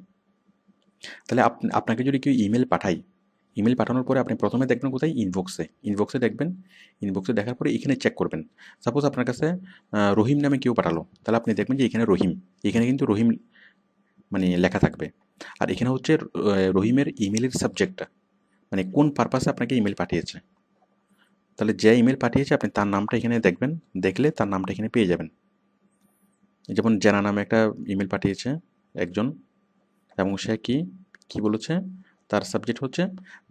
তাহলে আপনাকে যদি কেউ ইমেল পাঠায়, ইমেল পাঠানোর পরে আপনি প্রথমে দেখবেন কোথায়? ইনবক্সে দেখবেন। ইনবক্সে দেখার পরে এখানে চেক করবেন। সাপোজ আপনার কাছে রহিম নামে কেউ পাঠালো, তাহলে আপনি দেখবেন যে এখানে রহিম, এখানে কিন্তু রহিম মানে লেখা থাকবে। আর এখানে হচ্ছে রহিমের ইমেলের সাবজেক্টটা, মানে কোন পারপাসে আপনাকে ইমেল পাঠিয়েছে। তাহলে যে ইমেল পাঠিয়েছে আপনি তার নামটা এখানে দেখবেন, দেখলে তার নামটা এখানে পেয়ে যাবেন। যেমন জেনা নামে একটা ইমেল পাঠিয়েছে একজন, এবং সে কি বলেছে, তার সাবজেক্ট হচ্ছে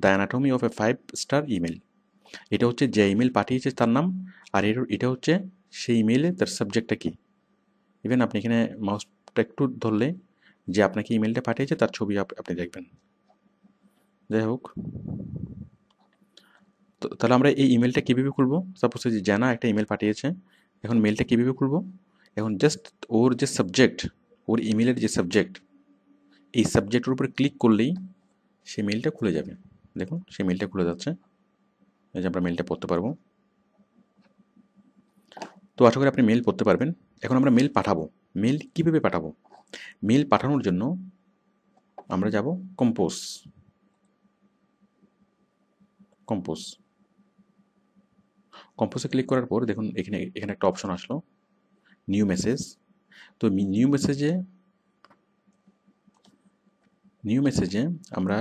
the anatomy of A 5 star email. এটা হচ্ছে যে ইমেল পাঠিয়েছে তার নাম, আর এটা হচ্ছে সেই ইমেলে তার সাবজেক্টটা কী। ইভেন আপনি এখানে মাউসটা একটু ধরলে যে আপনাকে ইমেলটা পাঠিয়েছে তার ছবি আপনি দেখবেন। যাই হোক, তো তাহলে আমরা এই ইমেলটা কীভাবে খুলবো? সাপোজ যে জানা একটা ইমেল পাঠিয়েছে, এখন মেলটা কীভাবে খুলবো? এখন জাস্ট ওর যে সাবজেক্ট, ওর ইমেলের যে সাবজেক্ট, এই সাবজেক্টের উপরে ক্লিক করলেই সে মেলটা খুলে যাবে। দেখুন সে মেলটা খুলে যাচ্ছে, এই যে আমরা মেলটা পড়তে পারবো। তো আশা করি আপনি মেল পড়তে পারবেন। এখন আমরা মেল পাঠাবো। মেল কীভাবে পাঠাবো? মেল পাঠানোর জন্য আমরা যাব কম্পোজ। কম্পোজে ক্লিক করার পর দেখুন এখানে একটা অপশন আসলো, নিউ মেসেজ। তো নিউ মেসেজে আমরা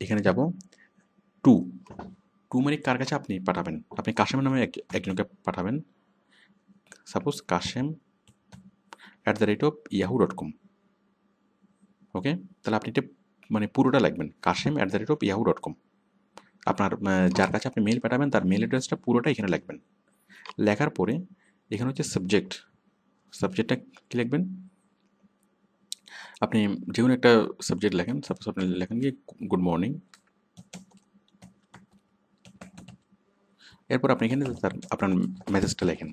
এখানে যাব টু মানে কার কাছে আপনি পাঠাবেন? আপনি কাশেম নামে একজনকে পাঠাবেন। Suppose kashem@yahoo.com। ওকে, তাহলে আপনি এটা মানে পুরোটা লিখবেন, kashem@yahoo.com। আপনার যার কাছে আপনি মেল পাঠাবেন তার মেল অ্যাড্রেসটা পুরোটা এখানে লিখবেন। লেখার পরে এখানে হচ্ছে সাবজেক্টটা কী লিখবেন? আপনি যে কোনো একটা সাবজেক্ট লেখেন। সাপোজ আপনি লেখেন কি গুড মর্নিং। এরপর আপনি এখানে আপনার মেসেজটা লেখেন।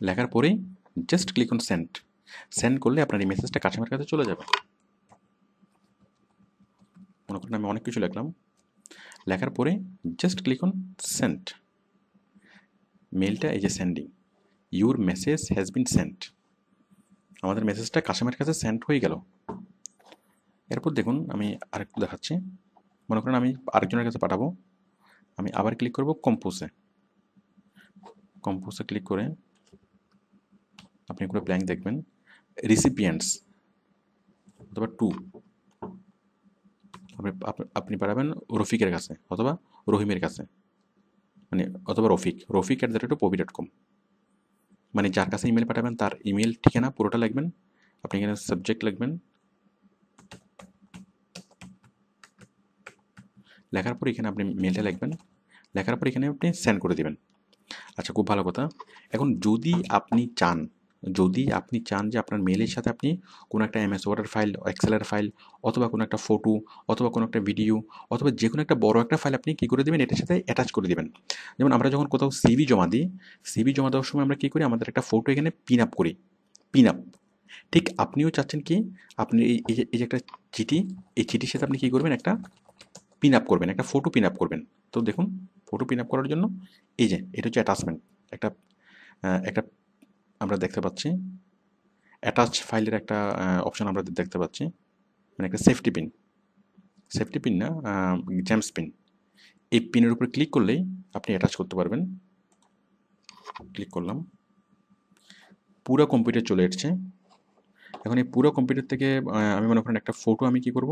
লেখার পরেই জাস্ট ক্লিক অন সেন্ড করলে আপনার এই মেসেজটা কাস্টমারের কাছে চলে যাবে। মনে করেন আমি অনেক কিছু লিখলাম, লেখার পরে জাস্ট ক্লিক অন সেন্ড। মেলটা এই যে sending, your message has been sent. আমাদের মেসেজটা কাস্টমারের কাছে সেন্ড হয়ে গেল। এরপর দেখুন আমি আরেকটু দেখাচ্ছি। মনে করেন আমি আরেকজনের কাছে পাঠাবো। আমি আবার ক্লিক করব কম্পোজে ক্লিক করে আপনি পুরো ব্ল্যাঙ্ক দেখবেন। রিসিপিয়েন্টস অথবা টু আপনি পাঠাবেন রফিকের কাছে অথবা রহিমের কাছে, মানে অথবা রফিক@pobi.com। মানে যার কাছে ইমেল পাঠাবেন তার ইমেল ঠিকানা পুরোটা লিখবেন। আপনি এখানে সাবজেক্ট লিখবেন, লেখার পর এখানে আপনি মেলটা লিখবেন, লেখার পর এখানে আপনি সেন্ড করে দেবেন। আচ্ছা, খুব ভালো কথা। এখন যদি আপনি চান যে আপনার মেলের সাথে আপনি কোনো একটা MS ওয়ার্ডের ফাইল, এক্সেলের ফাইল, অথবা কোনো একটা ফটো, অথবা কোনো একটা ভিডিও, অথবা যে কোনো একটা বড় একটা ফাইল আপনি কী করে দেবেন, এটার সাথে অ্যাটাচ করে দেবেন। যেমন আমরা যখন কোথাও সিভি জমা দিই, সিভি জমা দেওয়ার সময় আমরা কী করি, আমাদের একটা ফটো এখানে পিন আপ। ঠিক আপনিও চাচ্ছেন কি, আপনি এই যে একটা চিঠি, এই চিঠির সাথে আপনি কী করবেন, একটা পিন আপ করবেন, একটা ফটো পিন আপ করবেন। তো দেখুন ফটো পিন আপ করার জন্য এই যে এটা হচ্ছে অ্যাটাচমেন্ট। একটা একটা আমরা দেখতে পাচ্ছি অ্যাটাচ ফাইলের একটা অপশন আমরা দেখতে পাচ্ছি, মানে একটা সেফটি পিন না, জেমস পিন। এই পিনের উপরে ক্লিক করলেই আপনি অ্যাটাচ করতে পারবেন। ক্লিক করলাম, পুরো কম্পিউটার চলে এসছে। এখন এই পুরো কম্পিউটার থেকে আমি মনে করেন একটা ফটো আমি কী করব,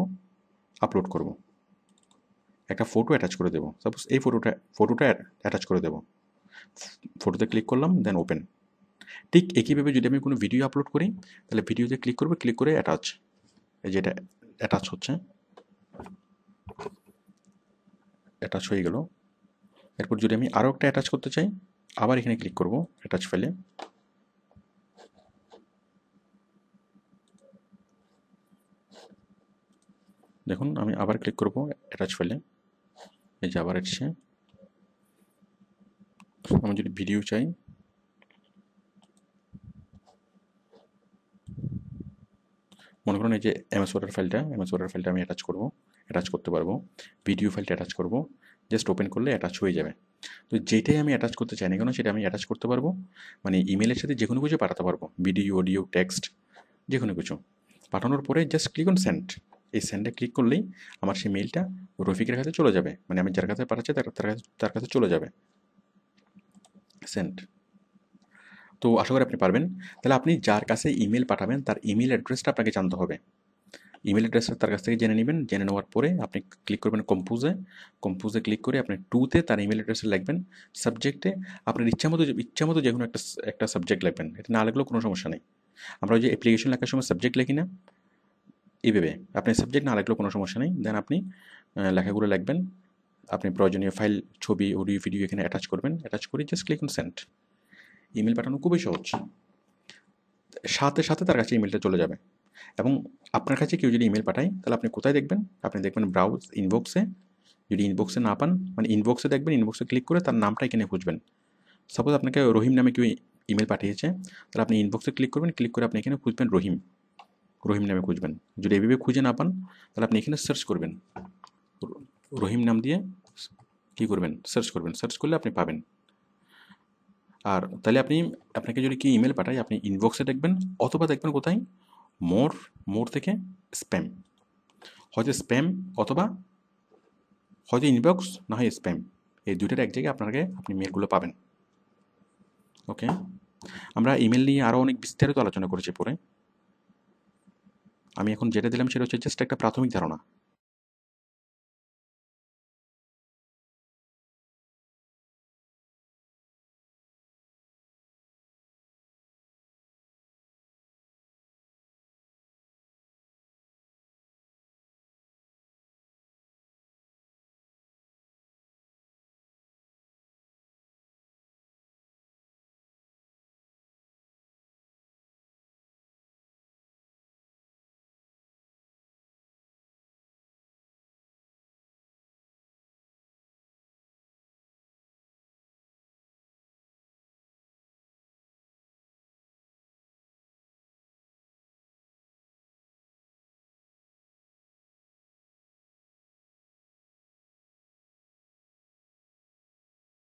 আপলোড করব, একটা ফটো অ্যাটাচ করে দেবো। সাপোজ এই ফটোটা অ্যাটাচ করে দেবো। ফটোতে ক্লিক করলাম, দেন ওপেন। ঠিক একইভাবে যদি আমি কোনো ভিডিও আপলোড করি, তাহলে ভিডিওতে ক্লিক করবো, ক্লিক করে অ্যাটাচ। এই যে এটা অ্যাটাচ হচ্ছে, অ্যাটাচ হয়ে গেল। এরপর যদি আমি আরও একটা অ্যাটাচ করতে চাই, আবার এখানে ক্লিক করব অ্যাটাচ ফাইলে। দেখুন আমি আবার ক্লিক করব অ্যাটাচ ফাইলে, এই যে আবার এসছে। আমি যদি ভিডিও চাই, মনে করুন এই যে MS ওয়ার্ডের ফাইলটা আমি অ্যাটাচ করতে পারবো। ভিডিও ফাইলটা অ্যাটাচ করব, জাস্ট ওপেন করলে অ্যাটাচ হয়ে যাবে। তো যেটাই আমি অ্যাটাচ করতে চাই না কেন, সেটা আমি অ্যাটাচ করতে পারবো। মানে ইমেলের সাথে যে কোনো কিছু পাঠাতে পারবো, ভিডিও, অডিও, টেক্সট, যে কোনো কিছু পাঠানোর পরে জাস্ট ক্লিক অন সেন্ড। এই সেন্ডে ক্লিক করলেই আমার সেই মেইলটা রফিকের কাছে চলে যাবে, মানে আমি যার কাছে পাঠাচ্ছি তার কাছে চলে যাবে। সেন্ড। তো আশা করি আপনি পারবেন। তাহলে আপনি যার কাছে ইমেল পাঠাবেন তার ইমেল অ্যাড্রেসটা আপনাকে জানতে হবে। ইমেল অ্যাড্রেসটা তার কাছ থেকে জেনে নেবেন। জেনে নেওয়ার পরে আপনি ক্লিক করবেন কম্পোজে ক্লিক করে আপনি টুতে তার ইমেল অ্যাড্রেসে লিখবেন। সাবজেক্টে আপনার ইচ্ছামতো যে কোনো একটা সাবজেক্ট লিখবেন, এটা না লিখলেও কোনো সমস্যা নেই। আমরা ওই যে অ্যাপ্লিকেশন লেখার সময় সাবজেক্ট লিখি না, এইভাবে আপনি সাবজেক্ট না লিখলেও কোনো সমস্যা নেই, দেন আপনি লেখাগুলো লিখবেন, আপনি প্রয়োজনীয় ফাইল, ছবি, অডিও, ভিডিও এখানে অ্যাটাচ করবেন, অ্যাটাচ করে just click on send. Email পাঠানো খুবই সহজ, সাথে সাথে তার কাছে ইমেলটা চলে যাবে। এবং আপনার কাছে কেউ যদি ইমেল পাঠায় তাহলে আপনি কোথায় দেখবেন, আপনি দেখবেন ব্রাউজ ইনবক্সে, যদি ইনবক্সে না পান মানে ইনবক্সে দেখবেন, ইনবক্সে ক্লিক করে তার নামটা এখানে খুঁজবেন। সাপোজ আপনাকে রহিম নামে কেউ ইমেল পাঠিয়েছে, তাহলে আপনি ইনবক্সে ক্লিক করবেন, ক্লিক করে আপনি এখানে খুঁজবেন রহিম, রহিম নামে খুঁজবেন। যদি এভাবে খুঁজে না পান তাহলে আপনি এখানে সার্চ করবেন, রহিম নাম দিয়ে কী করবেন, সার্চ করবেন, সার্চ করলে আপনি পাবেন। আর তাহলে আপনাকে যদি কি ইমেল পাঠায় আপনি ইনবক্সে দেখবেন, অথবা দেখবেন কোথায়, মোর, মোর থেকে স্প্যাম, হয়তো স্প্যাম অথবা হয়তো ইনবক্স না হয় স্প্যাম, এই দুইটার এক জায়গায় আপনি মেলগুলো পাবেন। ওকে, আমরা ইমেল নিয়ে আরও অনেক বিস্তারিত আলোচনা করেছি পরে। আমি এখন যেটা দিলাম সেটা হচ্ছে জাস্ট একটা প্রাথমিক ধারণা।